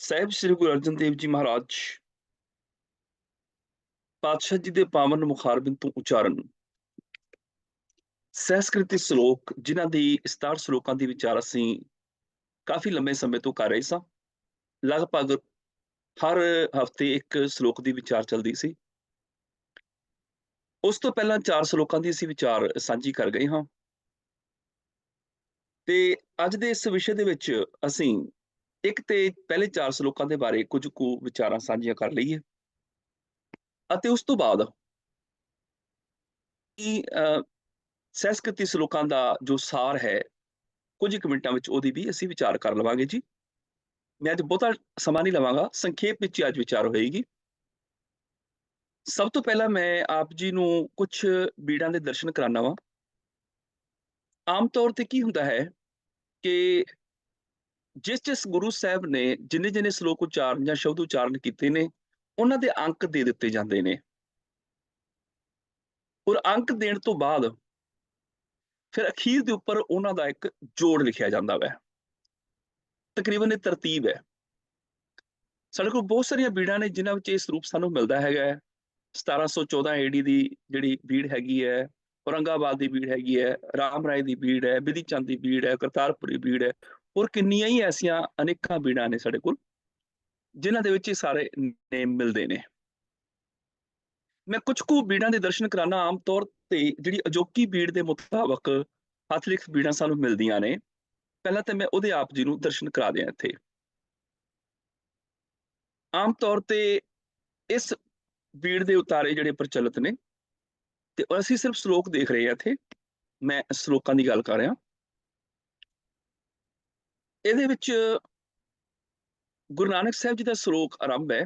ਸਾਹਿਬ ਸ੍ਰੀ ਗੁਰੂ ਅਰਜਨ ਦੇਵ ਜੀ ਮਹਾਰਾਜ ਪਾਤਸ਼ਾਹ ਜੀ ਦੇ ਪਾਵਨ ਮੁਖਾਰਬਿੰਦ ਤੋਂ ਉਚਾਰਨ ਸਹਿਸਕ੍ਰਿਤੀ ਸ਼ਲੋਕ ਜਿਨ੍ਹਾਂ ਦੀ 67 ਸ਼ਲੋਕਾਂ ਦੀ ਵਿਚਾਰ ਅਸੀਂ ਕਾਫੀ ਲੰਮੇ ਸਮੇਂ ਤੋਂ ਕਰ ਰਹੇ ਸਾਂ। ਲਗਭਗ ਹਰ ਹਫ਼ਤੇ ਇੱਕ ਸ਼ਲੋਕ ਦੀ ਵਿਚਾਰ ਚੱਲਦੀ ਸੀ। ਉਸ ਤੋਂ ਪਹਿਲਾਂ 4 ਸ਼ਲੋਕਾਂ ਦੀ ਅਸੀਂ ਵਿਚਾਰ ਸਾਂਝੀ ਕਰ ਗਏ ਹਾਂ ਤੇ ਅੱਜ ਦੇ ਇਸ ਵਿਸ਼ੇ ਦੇ ਵਿੱਚ ਅਸੀਂ ਇੱਕ ਤੇ ਪਹਿਲੇ 4 ਸ਼ਲੋਕਾਂ ਦੇ ਬਾਰੇ ਕੁਝ ਕੁ ਵਿਚਾਰਾਂ ਸਾਂਝੀਆਂ ਕਰ ਲਈਏ ਅਤੇ ਉਸ ਤੋਂ ਬਾਅਦ ਕਿ ਸਹਿਸਕ੍ਰਿਤੀ ਸ਼ਲੋਕਾਂ ਦਾ ਜੋ ਸਾਰ ਹੈ ਕੁਝ ਕੁ ਮਿੰਟਾਂ ਵਿੱਚ ਉਹਦੀ ਵੀ ਅਸੀਂ ਵਿਚਾਰ ਕਰ ਲਵਾਂਗੇ ਜੀ। ਮੈਂ ਅੱਜ ਬਹੁਤਾ ਸਮਾਂ ਨਹੀਂ ਲਵਾਂਗਾ, ਸੰਖੇਪ ਵਿੱਚ ਹੀ ਅੱਜ ਵਿਚਾਰ ਹੋਏਗੀ। ਸਭ ਤੋਂ ਪਹਿਲਾਂ ਮੈਂ ਆਪ ਜੀ ਨੂੰ ਕੁਝ ਬੀੜਾਂ ਦੇ ਦਰਸ਼ਨ ਕਰਾਉਣਾ ਵਾ। ਆਮ ਤੌਰ ਤੇ ਕੀ ਹੁੰਦਾ ਹੈ ਕਿ ਜਿਸ ਗੁਰੂ ਸਾਹਿਬ ਨੇ ਜਿੰਨੇ ਸ਼ਲੋਕ ਉਚਾਰਨ ਜਾਂ ਸ਼ਬਦ ਉਚਾਰਨ ਕੀਤੇ ਨੇ ਉਹਨਾਂ ਦੇ ਅੰਕ ਦੇ ਦਿੱਤੇ ਜਾਂਦੇ ਨੇ ਔਰ ਅੰਕ ਦੇਣ ਤੋਂ ਬਾਅਦ ਫਿਰ ਅਖੀਰ ਦੇ ਉੱਪਰ ਉਹਨਾਂ ਦਾ ਇੱਕ ਜੋੜ ਲਿਖਿਆ ਜਾਂਦਾ ਵੈ। ਤਕਰੀਬਨ ਇਹ ਤਰਤੀਬ ਹੈ। ਸਾਡੇ ਕੋਲ ਬਹੁਤ ਸਾਰੀਆਂ ਬੀੜਾਂ ਨੇ ਜਿਨ੍ਹਾਂ ਵਿੱਚ ਇਹ ਸਰੂਪ ਸਾਨੂੰ ਮਿਲਦਾ ਹੈਗਾ। 1714 ਏਡੀ ਦੀ ਜਿਹੜੀ ਬੀੜ ਹੈਗੀ ਹੈ, ਔਰੰਗਾਬਾਦ ਦੀ ਬੀੜ ਹੈਗੀ ਹੈ, ਰਾਮ ਰਾਏ ਦੀ ਬੀੜ ਹੈ, ਬਿਧੀ ਚੰਦ ਦੀ ਬੀੜ ਹੈ, ਕਰਤਾਰਪੁਰੀ ਬੀੜ ਹੈ, ਔਰ ਕਿੰਨੀਆਂ ਹੀ ਐਸੀਆਂ ਅਨੇਕਾਂ ਬੀੜਾਂ ਨੇ ਸਾਡੇ ਕੋਲ ਜਿਨ੍ਹਾਂ ਦੇ ਵਿੱਚ ਇਹ ਸਾਰੇ ਨੇਮ ਮਿਲਦੇ ਨੇ। ਮੈਂ ਕੁਝ ਕੁ ਬੀੜਾਂ ਦੇ ਦਰਸ਼ਨ ਕਰਾਉਣਾ। ਆਮ ਤੌਰ ਤੇ ਜਿਹੜੀ ਅਜੋਕੀ ਬੀੜ ਦੇ ਮੁਤਾਬਕ ਹੱਥ ਲਿਖਤ ਬੀੜਾਂ ਸਾਨੂੰ ਮਿਲਦੀਆਂ ਨੇ। ਪਹਿਲਾਂ ਤਾਂ ਮੈਂ ਉਹਦੇ ਆਪ ਜੀ ਨੂੰ ਦਰਸ਼ਨ ਕਰਾ ਦਿਆਂ ਇੱਥੇ। ਆਮ ਤੌਰ ਤੇ ਇਸ ਬੀੜ ਦੇ ਉਤਾਰੇ ਜਿਹੜੇ ਪ੍ਰਚਲਿਤ ਨੇ ਤੇ ਅਸੀਂ ਸਿਰਫ ਸ਼ਲੋਕ ਦੇਖ ਰਹੇ ਹਾਂ। ਇੱਥੇ ਮੈਂ ਸ਼ਲੋਕਾਂ ਦੀ ਗੱਲ ਕਰ ਰਿਹਾ। ਇਹਦੇ ਵਿੱਚ ਗੁਰੂ ਨਾਨਕ ਸਾਹਿਬ ਜੀ ਦਾ ਸ਼ਲੋਕ ਆਰੰਭ ਹੈ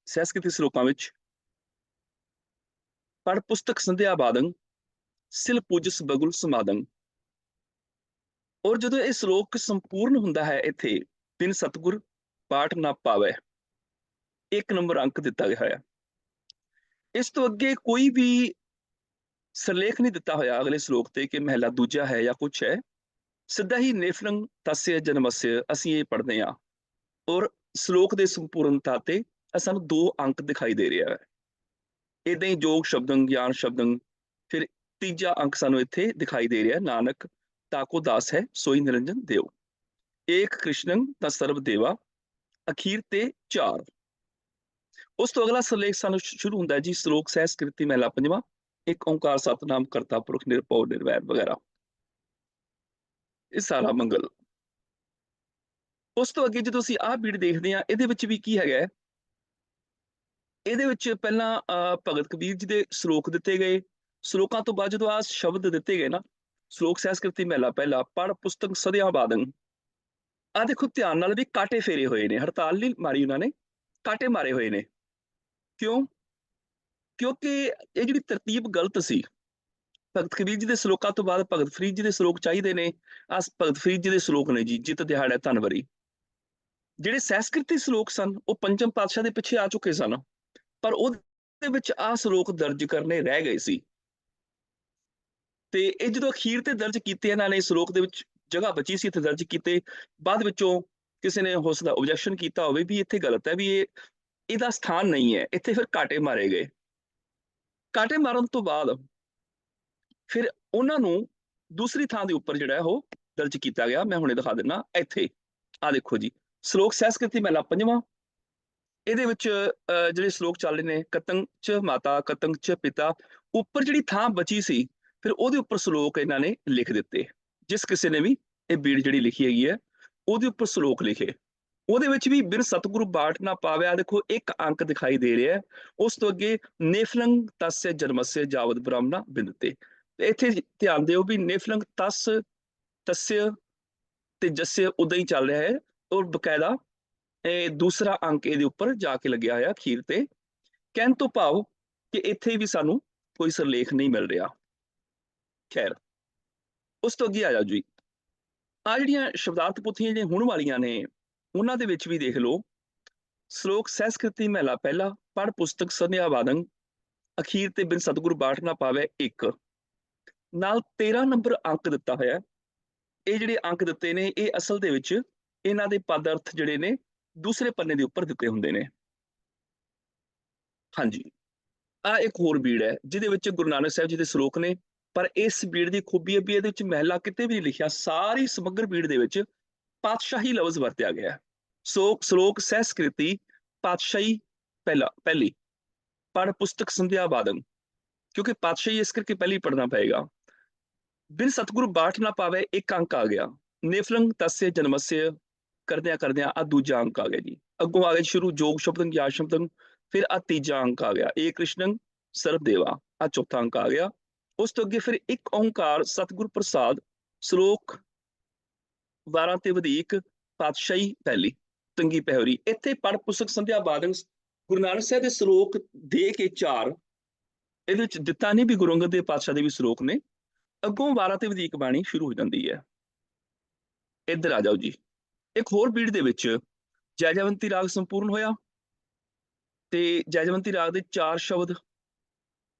ਸਹਿਸਕ੍ਰਿਤੀ ਸ਼ਲੋਕਾਂ ਵਿੱਚ। ਪੜ ਪੁਸਤਕ ਸੰਧਿਆ ਬਾਦੰ ਸਿਲ ਪੂਜਸ ਬਗੁਲ ਸਮਾਦੰ। ਔਰ ਜਦੋਂ ਇਹ ਸ਼ਲੋਕ ਸੰਪੂਰਨ ਹੁੰਦਾ ਹੈ ਇੱਥੇ ਬਿਨ ਸਤਿਗੁਰ ਪਾਠ ਨਾ ਪਾਵੇ 1 ਨੰਬਰ ਅੰਕ ਦਿੱਤਾ ਗਿਆ ਹੈ। ਇਸ ਤੋਂ ਅੱਗੇ ਕੋਈ ਵੀ ਸਿਰਲੇਖ ਨਹੀਂ ਦਿੱਤਾ ਹੋਇਆ ਅਗਲੇ ਸ਼ਲੋਕ ਤੇ ਕਿ ਮਹਿਲਾ ਦੂਜਾ ਹੈ ਜਾਂ ਕੁਛ ਹੈ। ਸਿੱਧਾ ਹੀ ਨੇਫਲੰ ਤस्य ਜਨਮस्य ਅਸੀਂ ਇਹ ਪੜ੍ਹਦੇ ਹਾਂ ਔਰ ਸ਼ਲੋਕ ਦੇ ਸੰਪੂਰਨਤਾ ਤੇ ਸਾਨੂੰ 2 ਅੰਕ ਦਿਖਾਈ ਦੇ ਰਿਹਾ ਹੈ। ਏਦਾਂ ਹੀ ਜੋਗ ਸ਼ਬਦੰ ਗਿਆਨ ਸ਼ਬਦੰ ਫਿਰ ਤੀਜਾ ਅੰਕ ਸਾਨੂੰ ਇੱਥੇ ਦਿਖਾਈ ਦੇ ਰਿਹਾ। ਨਾਨਕ ਤਾਕੋ ਦਾਸ ਹੈ ਸੋਈ ਨਿਰੰਜਨ ਦੇਵ ਏਕ ਕ੍ਰਿਸ਼ਨੰ ਤਾਂ ਸਰਬ ਦੇਵਾ ਅਖੀਰ ਤੇ 4। ਉਸ ਤੋਂ ਅਗਲਾ ਸਿਰਲੇਖ ਸਾਨੂੰ ਸ਼ੁਰੂ ਹੁੰਦਾ ਹੈ ਜੀ ਸ਼ਲੋਕ ਸਹਿਸਕ੍ਰਿਤੀ ਮਹਿਲਾ 5ਵਾਂ ਇੱਕ ਓਂਕਾਰ ਸਤਨਾਮ ਕਰਤਾ ਪੁਰਖ ਨਿਰਭਉ ਨਿਰਵੈਰ ਵਗੈਰਾ। ਇਹ ਸਾਰਾ ਮੰਗਲ। ਉਸ ਤੋਂ ਅੱਗੇ ਜਦੋਂ ਅਸੀਂ ਆਹ ਬੀੜ ਦੇਖਦੇ ਹਾਂ ਇਹਦੇ ਵਿੱਚ ਵੀ ਕੀ ਹੈਗਾ। ਇਹਦੇ ਵਿੱਚ ਪਹਿਲਾਂ ਭਗਤ ਕਬੀਰ ਜੀ ਦੇ ਸ਼ਲੋਕ ਦਿੱਤੇ ਗਏ। ਸ਼ਲੋਕਾਂ ਤੋਂ ਬਾਅਦ ਜਦੋਂ ਆਹ ਸ਼ਬਦ ਦਿੱਤੇ ਗਏ ਨਾ, ਸ਼ਲੋਕ ਸਹਿਸਕ੍ਰਿਤੀ ਮਹਿਲਾ ਪਹਿਲਾ ਪੜ ਪੁਸਤਕ ਸਦਿਆਂ ਬਾਦੰ। ਆਹ ਦੇਖੋ ਧਿਆਨ ਨਾਲ ਵੀ ਕਾਟੇ ਫੇਰੇ ਹੋਏ ਨੇ। ਹੜਤਾਲ ਨਹੀਂ ਮਾਰੀ ਉਹਨਾਂ ਨੇ, ਕਾਟੇ ਮਾਰੇ ਹੋਏ ਨੇ। ਕਿਉਂ? ਕਿਉਂਕਿ ਇਹ ਜਿਹੜੀ ਤਰਤੀਬ ਗਲਤ ਸੀ। ਭਗਤ ਕਬੀਰ ਜੀ ਦੇ ਸ਼ਲੋਕਾਂ ਤੋਂ ਬਾਅਦ ਭਗਤ ਫਰੀਦ ਜੀ ਦੇ ਸ਼ਲੋਕ ਚਾਹੀਦੇ ਨੇ। ਆਹ ਭਗਤ ਫਰੀਦ ਜੀ ਦੇ ਸ਼ਲੋਕ ਨੇ ਜੀ ਜਿਤ ਦਿਹਾੜੈ ਧਨਵਰੀ। ਜਿਹੜੇ ਸਹਿਸਕ੍ਰਿਤੀ ਸ਼ਲੋਕ ਸਨ ਉਹ ਪੰਚਮ ਪਾਤਸ਼ਾਹ ਦੇ ਪਿੱਛੇ ਆ ਚੁੱਕੇ ਸਨ ਪਰ ਉਹਦੇ ਵਿੱਚ ਆਹ ਸ਼ਲੋਕ ਦਰਜ ਕਰਨੇ ਰਹਿ ਗਏ ਸੀ ਤੇ ਇਹ ਜਦੋਂ ਅਖੀਰ ਤੇ ਦਰਜ ਕੀਤੇ ਇਹਨਾਂ ਨੇ ਸ਼ਲੋਕ ਦੇ ਵਿੱਚ ਜਗ੍ਹਾ ਬਚੀ ਸੀ ਇੱਥੇ ਦਰਜ ਕੀਤੇ। ਬਾਅਦ ਵਿੱਚੋਂ ਕਿਸੇ ਨੇ ਹੋ ਸਕਦਾ ਓਬਜੈਕਸ਼ਨ ਕੀਤਾ ਹੋਵੇ ਵੀ ਇੱਥੇ ਗਲਤ ਹੈ, ਵੀ ਇਹਦਾ ਸਥਾਨ ਨਹੀਂ ਹੈ। ਇੱਥੇ ਫਿਰ ਕਾਟੇ ਮਾਰੇ ਗਏ। ਕਾਟੇ ਮਾਰਨ ਤੋਂ ਬਾਅਦ ਫਿਰ ਉਹਨਾਂ ਨੂੰ ਦੂਸਰੀ ਥਾਂ ਦੇ ਉੱਪਰ ਜਿਹੜਾ ਉਹ ਦਰਜ ਕੀਤਾ ਗਿਆ। ਮੈਂ ਹੁਣੇ ਦਿਖਾ ਦਿੰਦਾ ਇੱਥੇ। ਆਹ ਦੇਖੋ ਜੀ ਸ਼ਲੋਕ ਸਹਿਸਕ੍ਰਿਤੀ ਮਹਿਲਾ 5ਵਾਂ। ਇਹਦੇ ਵਿੱਚ ਜਿਹੜੇ ਸ਼ਲੋਕ ਚੱਲ ਰਹੇ ਨੇ ਕਤੰਗ ਚ ਮਾਤਾ ਕਤੰਗ ਚ ਪਿਤਾ। ਉੱਪਰ ਜਿਹੜੀ ਥਾਂ ਬਚੀ ਸੀ ਫਿਰ ਉਹਦੇ ਉੱਪਰ ਸ਼ਲੋਕ ਇਹਨਾਂ ਨੇ ਲਿਖ ਦਿੱਤੇ। ਜਿਸ ਕਿਸੇ ਨੇ ਵੀ ਇਹ ਬੀੜ ਜਿਹੜੀ ਲਿਖੀ ਹੈਗੀ ਹੈ ਉਹਦੇ ਉੱਪਰ ਸ਼ਲੋਕ ਲਿਖੇ। ਉਹਦੇ ਵਿੱਚ ਵੀ ਬਿਨ ਸਤਿਗੁਰੂ ਬਾਟ ਨਾ ਪਾਵਿਆ ਦੇਖੋ 1 ਅੰਕ ਦਿਖਾਈ ਦੇ ਰਿਹਾ। ਉਸ ਤੋਂ ਅੱਗੇ ਨੇਫਲੰਗ ਤस्य ਜਨਮस्य ਜਾਵਦ ਬ੍ਰਹਮਣਾ ਬਿੰਦਤੇ। ਇੱਥੇ ਧਿਆਨ ਦਿਓ ਵੀ ਨੇਫਲੰਗ ਤਸ ਤस्य ਤੇ ਜस्य ਉਦਾਂ ਹੀ ਚੱਲ ਰਿਹਾ ਹੈ ਔਰ ਬਕਾਇਦਾ ਇਹ ਦੂਸਰਾ ਅੰਕ ਇਹਦੇ ਉੱਪਰ ਜਾ ਕੇ ਲੱਗਿਆ ਹੋਇਆ ਅਖੀਰ ਤੇ। ਕਹਿਣ ਤੋਂ ਭਾਵ ਕਿ ਇੱਥੇ ਵੀ ਸਾਨੂੰ ਕੋਈ ਸਿਰਲੇਖ ਨਹੀਂ ਮਿਲ ਰਿਹਾ। ਖੈਰ ਉਸ ਤੋਂ ਅੱਗੇ ਆ ਜਾਓ ਜੀ। ਆਹ ਜਿਹੜੀਆਂ ਸ਼ਬਦਾਰਥ ਪੁੱਥੀਆਂ ਜਿਹੜੀਆਂ ਹੁਣ ਵਾਲੀਆਂ ਨੇ ਉਹਨਾਂ ਦੇ ਵਿੱਚ ਵੀ ਦੇਖ ਲਓ ਸ਼ਲੋਕ ਸਹਿਸਕ੍ਰਿਤੀ ਮਹਿਲਾ ਪਹਿਲਾ ਪੜ ਪੁਸਤਕ ਸੰਧਿਆ ਬਾਦੰ ਅਖੀਰ ਤੇ ਬਿਨ ਸਤਿਗੁਰੂ ਬਾਠ ਨਾ ਪਾਵੇ 1 ਨਾਲ 13 ਨੰਬਰ ਅੰਕ ਦਿੱਤਾ ਹੋਇਆ। ਇਹ ਜਿਹੜੇ ਅੰਕ ਦਿੱਤੇ ਨੇ ਇਹ ਅਸਲ ਦੇ ਵਿੱਚ ਇਹਨਾਂ ਦੇ ਪਦ ਅਰਥ ਜਿਹੜੇ ਨੇ ਦੂਸਰੇ ਪੰਨੇ ਦੇ ਉੱਪਰ ਦਿੱਤੇ ਹੁੰਦੇ ਨੇ। ਹਾਂਜੀ, ਆ ਇੱਕ ਹੋਰ ਬੀੜ ਹੈ ਜਿਹਦੇ ਵਿੱਚ ਗੁਰੂ ਨਾਨਕ ਸਾਹਿਬ ਜੀ ਦੇ ਸ਼ਲੋਕ ਨੇ, ਪਰ ਇਸ ਬੀੜ ਦੀ ਖੂਬੀ ਹੈ ਵੀ ਇਹਦੇ ਵਿੱਚ ਮਹਿਲਾ ਕਿਤੇ ਵੀ ਨਹੀਂ ਲਿਖਿਆ, ਸਾਰੀ ਸਮਗਰ ਬੀੜ ਦੇ ਵਿੱਚ ਪਾਤਸ਼ਾਹੀ ਲਫ਼ਜ਼ ਵਰਤਿਆ ਗਿਆ ਹੈ। ਸੋ ਸ਼ਲੋਕ ਸਹਿਸਕ੍ਰਿਤੀ ਪਾਤਸ਼ਾਹੀ ਪਹਿਲੀ ਪੜ ਪੁਸਤਕ ਸੰਧਿਆ ਬਾਦਨ, ਕਿਉਂਕਿ ਪਾਤਸ਼ਾਹੀ ਇਸ ਕਰਕੇ ਪਹਿਲੀ ਪੜਨਾ ਪਏਗਾ। ਬਿਨ ਸਤਿਗੁਰੂ ਬਾਠ ਨਾ ਪਾਵੇ, ਇੱਕ ਅੰਕ ਆ ਗਿਆ। ਨੇਫਲੰਗ ਤस्य ਜਨਮस्य ਕਰਦਿਆਂ ਕਰਦਿਆਂ ਆ ਦੂਜਾ ਅੰਕ ਆ ਗਿਆ ਜੀ। ਅੱਗੋਂ ਆ ਗਿਆ ਸ਼ੁਰੂ ਜੋਗ ਸ਼ਬਦੰ ਗਿਆਨ ਸ਼ਬਦੰ, ਫਿਰ ਆ ਤੀਜਾ ਅੰਕ ਆ ਗਿਆ ਏ ਕ੍ਰਿਸ਼ਨੰ ਸਰਬ ਦੇਵਾ, ਆ ਚੌਥਾ ਅੰਕ ਆ ਗਿਆ। ਉਸ ਤੋਂ ਅੱਗੇ ਫਿਰ ਇੱਕ ਓੰਕਾਰ ਸਤਿਗੁਰ ਪ੍ਰਸਾਦ, ਸ਼ਲੋਕ 12 ਤੇ ਵਧੀਕ ਪਾਤਸ਼ਾਹੀ ਪਹਿਲੀ ਤੰਗੀ ਪਹਿਰੀ। ਇੱਥੇ ਪੜ ਪੁਸਤਕ ਸੰਧਿਆ ਬਾਦਨ ਗੁਰੂ ਨਾਨਕ ਸਾਹਿਬ ਦੇ ਸ਼ਲੋਕ ਦੇ ਕੇ ਚਾਰ, ਇਹਦੇ ਵਿੱਚ ਦਿੱਤਾ ਨਹੀਂ ਵੀ ਗੁਰੂ ਅੰਗਦ ਦੇਵ ਪਾਤਸ਼ਾਹ ਦੇ ਵੀ ਸ਼ਲੋਕ ਨੇ। ਅੱਗੋਂ 12 ਤੇ ਵਧੀਕ ਬਾਣੀ ਸ਼ੁਰੂ ਹੋ ਜਾਂਦੀ ਹੈ। ਇੱਧਰ ਆ ਜਾਓ ਜੀ, ਇੱਕ ਹੋਰ ਬੀੜ ਦੇ ਵਿੱਚ ਜੈਜਵੰਤੀ ਰਾਗ ਸੰਪੂਰਨ ਹੋਇਆ ਤੇ ਜੈਜਵੰਤੀ ਰਾਗ ਦੇ ਚਾਰ ਸ਼ਬਦ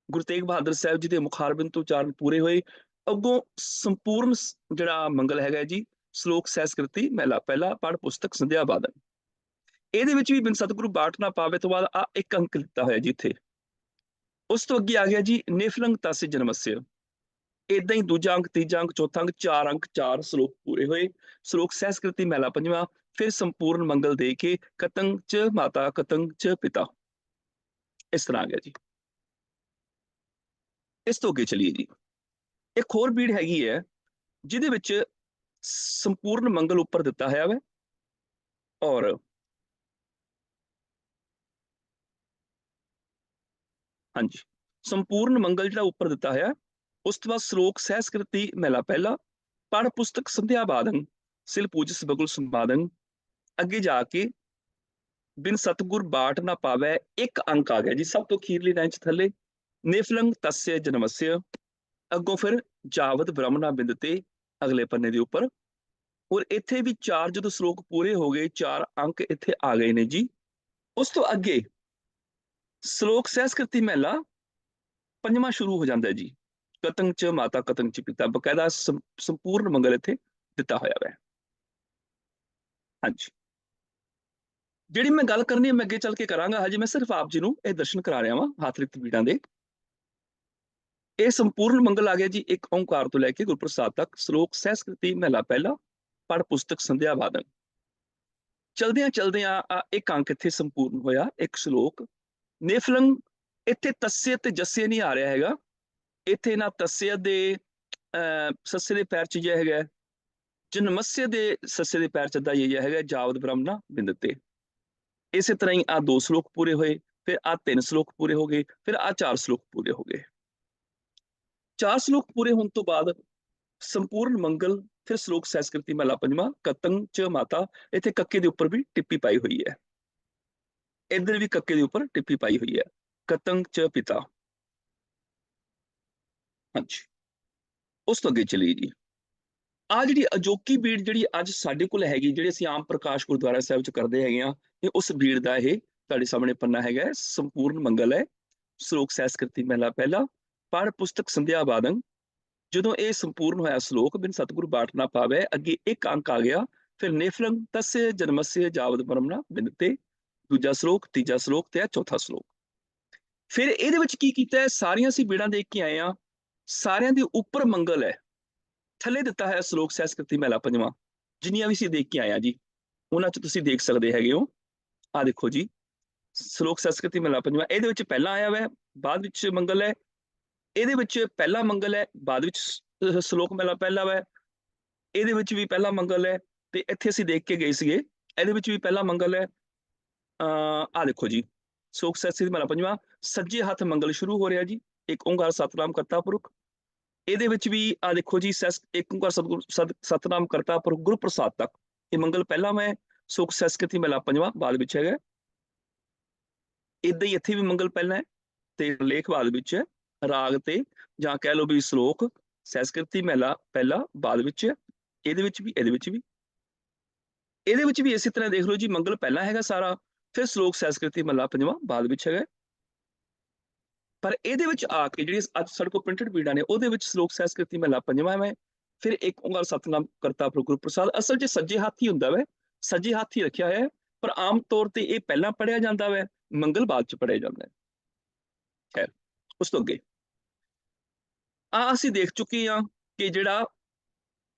ਗੁਰੂ ਤੇਗ ਬਹਾਦਰ ਸਾਹਿਬ ਜੀ ਦੇ ਮੁਖਾਰਬਿੰਦ ਤੋਂ ਉਚਾਰਨ ਪੂਰੇ ਹੋਏ। ਅੱਗੋਂ ਸੰਪੂਰਨ ਜਿਹੜਾ ਮੰਗਲ ਹੈਗਾ ਜੀ, ਸ਼ਲੋਕ ਸਹਿਸਕ੍ਰਿਤੀ ਮਹਿਲਾ ਪਹਿਲਾ ਪੜ ਪੁਸਤਕ ਸੰਧਿਆ ਬਾਦਨ, ਇਹਦੇ ਵਿੱਚ ਵੀ ਬਿਨ ਸਤਿਗੁਰੂ ਬਾਠ ਨਾ ਪਾਵੇ ਤੋਂ ਬਾਅਦ ਆ ਇੱਕ ਅੰਕ ਲਿੱਤਾ ਹੋਇਆ ਜੀ ਇੱਥੇ। ਉਸ ਤੋਂ ਅੱਗੇ ਆ ਗਿਆ ਜੀ ਨੇਫਲੰਗ ਤस्य ਜਨਮस्य, ਏਦਾਂ ਹੀ ਦੂਜਾ ਅੰਕ, ਤੀਜਾ ਅੰਕ, ਚੌਥਾ ਅੰਕ, ਚਾਰ ਅੰਕ, ਚਾਰ ਸ਼ਲੋਕ ਪੂਰੇ ਹੋਏ। ਸ਼ਲੋਕ ਸਹਿਸਕ੍ਰਿਤੀ ਮਹਿਲਾ ਪੰਜਵਾਂ, ਫਿਰ ਸੰਪੂਰਨ ਮੰਗਲ ਦੇ ਕੇ ਕਤੰਗ ਚ ਮਾਤਾ ਕਤੰਗ ਚ ਪਿਤਾ, ਇਸ ਤਰ੍ਹਾਂ ਆ ਗਿਆ ਜੀ। ਇਸ ਤੋਂ ਅੱਗੇ ਚਲੀਏ ਜੀ, ਇੱਕ ਹੋਰ ਬੀੜ ਹੈਗੀ ਹੈ ਜਿਹਦੇ ਵਿੱਚ ਸੰਪੂਰਨ ਮੰਗਲ ਉੱਪਰ ਦਿੱਤਾ ਹੋਇਆ ਵੈ, ਔਰ ਹਾਂਜੀ ਸੰਪੂਰਨ ਮੰਗਲ ਜਿਹੜਾ ਉੱਪਰ ਦਿੱਤਾ ਹੋਇਆ। ਉਸ ਤੋਂ ਬਾਅਦ ਸ਼ਲੋਕ ਸਹਿਸਕ੍ਰਿਤੀ ਮਹਿਲਾ ਪਹਿਲਾ ਪੜ ਪੁਸਤਕ ਸੰਧਿਆ ਬਾਦਨ, ਸਿਲ ਪੂਜਸ ਬਗੁਲ ਸੰਬਾਦਨ। ਅੱਗੇ ਜਾ ਕੇ ਬਿਨ ਸਤਿਗੁਰ ਬਾਟ ਨਾ ਪਾਵੇ, ਇੱਕ ਅੰਕ ਆ ਗਿਆ ਜੀ ਸਭ ਤੋਂ ਅਖੀਰਲੀ ਲਾਈਨ ਚ ਥੱਲੇ, ਨੇਫਲੰਗ ਤस्य ਜਨਮस्य। ਅੱਗੋਂ ਫਿਰ ਜਾਵਤ ਬ੍ਰਹਮਣਾ ਬਿੰਦ ਤੇ ਅਗਲੇ ਪੰਨੇ ਦੇ ਉੱਪਰ, ਔਰ ਇੱਥੇ ਵੀ ਚਾਰ ਜਦੋਂ ਸ਼ਲੋਕ ਪੂਰੇ ਹੋ ਗਏ, ਚਾਰ ਅੰਕ ਇੱਥੇ ਆ ਗਏ ਨੇ ਜੀ। ਉਸ ਤੋਂ ਅੱਗੇ ਸ਼ਲੋਕ ਸਹਿਸਕ੍ਰਿਤੀ ਮਹਿਲਾ ਪੰਜਵਾਂ ਸ਼ੁਰੂ ਹੋ ਜਾਂਦਾ ਜੀ, ਕਤੰਗ ਚ ਮਾਤਾ ਕਤੰਗ ਚ ਪਿਤਾ, ਬਕਾਇਦਾ ਸੰਪੂਰਨ ਮੰਗਲ ਇੱਥੇ ਦਿੱਤਾ ਹੋਇਆ ਵੈ। ਹਾਂਜੀ, ਜਿਹੜੀ ਮੈਂ ਗੱਲ ਕਰਨੀ ਹੈ ਮੈਂ ਅੱਗੇ ਚੱਲ ਕੇ ਕਰਾਂਗਾ, ਹਜੇ ਮੈਂ ਸਿਰਫ ਆਪ ਜੀ ਨੂੰ ਇਹ ਦਰਸ਼ਨ ਕਰਾ ਰਿਹਾ ਵਾਂ ਹੱਥ ਲਿਖਤ ਬੀੜਾਂ ਦੇ। ਇਹ ਸੰਪੂਰਨ ਮੰਗਲ ਆ ਗਿਆ ਜੀ, ਇੱਕ ਓੰਕਾਰ ਤੋਂ ਲੈ ਕੇ ਗੁਰਪ੍ਰਸਾਦ ਤੱਕ। ਸ਼ਲੋਕ ਸਹਿਸਕ੍ਰਿਤੀ ਮਹਿਲਾ ਪਹਿਲਾ ਪੜ ਪੁਸਤਕ ਸੰਧਿਆ ਬਾਦਨ। ਚਲਦਿਆਂ ਚਲਦਿਆਂ ਇੱਕ ਅੰਕ ਇੱਥੇ ਸੰਪੂਰਨ ਹੋਇਆ, ਇੱਕ ਸ਼ਲੋਕ। ਨੇਫਲੰਗ ਇੱਥੇ ਤस्य ਤੇ ਜੱਸੇ ਨਹੀਂ ਆ ਰਿਹਾ ਹੈਗਾ, ਇੱਥੇ ਨਾ ਤस्य ਦੇ ਸੱਸੇ ਦੇ ਪੈਰ ਚ ਜਿਹਾ ਹੈਗਾ, ਜਨਮस्य ਦੇ ਸੱਸੇ ਦੇ ਪੈਰ ਚ ਦਾ ਇਹ ਹੈਗਾ, ਜਾਵਦ ਬ੍ਰਹਮਣਾ ਬਿੰਦ ਤੇ। ਇਸੇ ਤਰ੍ਹਾਂ ਹੀ ਆ ਦੋ ਸ਼ਲੋਕ ਪੂਰੇ ਹੋਏ, ਫਿਰ ਆ ਤਿੰਨ ਸ਼ਲੋਕ ਪੂਰੇ ਹੋ ਗਏ, ਫਿਰ ਆ ਚਾਰ ਸ਼ਲੋਕ ਪੂਰੇ ਹੋ ਗਏ। ਚਾਰ ਸ਼ਲੋਕ ਪੂਰੇ ਹੋਣ ਤੋਂ ਬਾਅਦ ਸੰਪੂਰਨ ਮੰਗਲ, ਫਿਰ ਸ਼ਲੋਕ ਸਹਿਸਕ੍ਰਿਤੀ ਮਹਿਲਾ ਪੰਜਵਾਂ, ਕਤੰਗ ਚ ਮਾਤਾ। ਇੱਥੇ ਕੱਕੇ ਦੇ ਉੱਪਰ ਵੀ ਟਿੱਪੀ ਪਾਈ ਹੋਈ ਹੈ, ਇੱਧਰ ਵੀ ਕੱਕੇ ਦੇ ਉੱਪਰ ਟਿੱਪੀ ਪਾਈ ਹੋਈ ਹੈ, ਕਤੰਗ ਚ ਪਿਤਾ। ਹਾਂਜੀ, ਉਸ ਤੋਂ ਅੱਗੇ ਚਲੀਏ ਜੀ, ਆ ਜਿਹੜੀ ਅਜੋਕੀ ਬੀੜ ਜਿਹੜੀ ਅੱਜ ਸਾਡੇ ਕੋਲ ਹੈਗੀ, ਜਿਹੜੀ ਅਸੀਂ ਆਮ ਪ੍ਰਕਾਸ਼ ਗੁਰਦੁਆਰਾ ਸਾਹਿਬ ਚ ਕਰਦੇ ਹੈਗੇ ਆ, ਇਹ ਉਸ ਬੀੜ ਦਾ ਇਹ ਤੁਹਾਡੇ ਸਾਹਮਣੇ ਪੰਨਾ ਹੈਗਾ, ਸੰਪੂਰਨ ਮੰਗਲ ਹੈ। ਸ਼ਲੋਕ ਸਹਿਸਕ੍ਰਿਤੀ ਮਹਿਲਾ ਪਹਿਲਾ ਪੜ ਪੁਸਤਕ ਸੰਧਿਆ ਬਾਦਨ। ਜਦੋਂ ਇਹ ਸੰਪੂਰਨ ਹੋਇਆ ਸ਼ਲੋਕ, ਬਿਨ ਸਤਿਗੁਰੂ ਬਾਟ ਨਾ ਪਾਵੇ, ਅੱਗੇ ਇੱਕ ਅੰਕ ਆ ਗਿਆ, ਫਿਰ ਨੇਫਲੰਗ ਤस्य ਜਨਮस्य ਜਾਵਦ ਬ੍ਰਹਮਣਾ ਬਿੰਦ ਤੇ ਦੂਜਾ ਸ਼ਲੋਕ, ਤੀਜਾ ਸ਼ਲੋਕ ਤੇ ਚੌਥਾ ਸ਼ਲੋਕ। ਫਿਰ ਇਹਦੇ ਵਿੱਚ ਕੀ ਕੀਤਾ ਹੈ, ਸਾਰੀਆਂ ਅਸੀਂ ਬੀੜਾਂ ਦੇਖ ਕੇ ਆਏ ਆ, ਸਾਰਿਆਂ ਦੇ ਉੱਪਰ ਮੰਗਲ ਹੈ, ਥੱਲੇ ਦਿੱਤਾ ਹੈ ਸ਼ਲੋਕ ਸਹਿਸਕ੍ਰਿਤੀ ਮਹਿਲਾ ਪੰਜਵਾਂ। ਜਿੰਨੀਆਂ ਵੀ ਅਸੀਂ ਦੇਖ ਕੇ ਆਏ ਆ ਜੀ, ਉਹਨਾਂ ਚ ਤੁਸੀਂ ਦੇਖ ਸਕਦੇ ਹੈਗੇ ਹੋ। ਆ ਦੇਖੋ ਜੀ, ਸ਼ਲੋਕ ਸਹਿਸਕ੍ਰਿਤੀ ਮਹਿਲਾ ਪੰਜਵਾਂ, ਇਹਦੇ ਵਿੱਚ ਪਹਿਲਾਂ ਆਇਆ ਵੈ, ਬਾਅਦ ਵਿੱਚ ਮੰਗਲ ਹੈ। ਇਹਦੇ ਵਿੱਚ ਪਹਿਲਾ ਮੰਗਲ ਹੈ, ਬਾਅਦ ਵਿੱਚ ਸ਼ਲੋਕ ਮਹਿਲਾ ਪਹਿਲਾ ਵੈ, ਇਹਦੇ ਵਿੱਚ ਵੀ ਪਹਿਲਾ ਮੰਗਲ ਹੈ, ਤੇ ਇੱਥੇ ਅਸੀਂ ਦੇਖ ਕੇ ਗਏ ਸੀਗੇ, ਇਹਦੇ ਵਿੱਚ ਵੀ ਪਹਿਲਾ ਮੰਗਲ ਹੈ। ਆ ਦੇਖੋ ਜੀ, ਸ਼ਲੋਕ ਸਹਿਸਕ੍ਰਿਤੀ ਮਹਿਲਾ ਪੰਜਵਾਂ, ਸੱਜੇ ਹੱਥ ਮੰਗਲ ਸ਼ੁਰੂ ਹੋ ਰਿਹਾ ਜੀ, ਇੱਕ ਓੰਕਾਰ ਸਤਨਾਮ ਕਰਤਾ ਪੁਰਖ। ਇਹਦੇ ਵਿੱਚ ਵੀ ਆ ਦੇਖੋ ਜੀ, ਇੱਕ ਓੰਕਾਰ ਸਤਨਾਮ ਕਰਤਾ ਪੁਰਖ ਗੁਰੂ ਪ੍ਰਸਾਦ ਤੱਕ, ਇਹ ਮੰਗਲ ਪਹਿਲਾਂ ਮੈਂ ਸ਼ਲੋਕ ਸਹਿਸਕ੍ਰਿਤੀ ਮਹਿਲਾ ਪੰਜਵਾਂ ਬਾਅਦ ਵਿੱਚ ਹੈਗਾ। ਏਦਾਂ ਹੀ ਇੱਥੇ ਵੀ ਮੰਗਲ ਪਹਿਲਾਂ ਹੈ ਤੇ ਲੇਖ ਬਾਅਦ ਵਿੱਚ ਹੈ, ਰਾਗ ਤੇ ਜਾਂ ਕਹਿ ਲਓ ਵੀ ਸ਼ਲੋਕ ਸਹਿਸਕ੍ਰਿਤੀ ਮਹਿਲਾ ਪਹਿਲਾ ਬਾਅਦ ਵਿੱਚ ਹੈ। ਇਹਦੇ ਵਿੱਚ ਵੀ, ਇਹਦੇ ਵਿੱਚ ਵੀ, ਇਹਦੇ ਵਿੱਚ ਵੀ ਇਸੇ ਤਰ੍ਹਾਂ ਦੇਖ ਲਓ ਜੀ, ਮੰਗਲ ਪਹਿਲਾਂ ਹੈਗਾ ਸਾਰਾ, ਫਿਰ ਸ਼ਲੋਕ ਸਹਿਸਕ੍ਰਿਤੀ ਮਹਿਲਾ ਪੰਜਵਾਂ ਬਾਅਦ ਵਿੱਚ ਹੈਗਾ। ਪਰ ਇਹਦੇ ਵਿੱਚ ਆ ਕੇ ਜਿਹੜੀ ਅੱਜ ਸਾਡੇ ਕੋਲ ਪ੍ਰਿੰਟਡ ਬੀੜਾਂ ਨੇ, ਉਹਦੇ ਵਿੱਚ ਸ਼ਲੋਕ ਸਹਿਸਕ੍ਰਿਤੀ ਮਹਿਲਾ ਪੰਜਵਾਂ ਹੈ, ਫਿਰ ਇੱਕ ਓੰਕਾਰ ਸਤਨਾਮ ਕਰਤਾ ਪੁਰਖ ਗੁਰੂ ਪ੍ਰਸਾਦ। ਅਸਲ 'ਚ ਸੱਜੇ ਹੱਥ ਹੀ ਹੁੰਦਾ ਵੈ, ਸੱਜੇ ਹੱਥ ਹੀ ਰੱਖਿਆ ਹੋਇਆ, ਪਰ ਆਮ ਤੌਰ ਤੇ ਇਹ ਪਹਿਲਾਂ ਪੜ੍ਹਿਆ ਜਾਂਦਾ ਵੈ, ਮੰਗਲ ਬਾਅਦ ਚ ਪੜ੍ਹਿਆ ਜਾਂਦਾ ਹੈ। ਖੈਰ, ਉਸ ਤੋਂ ਅੱਗੇ ਅਸੀਂ ਦੇਖ ਚੁੱਕੇ ਹਾਂ ਕਿ ਜਿਹੜਾ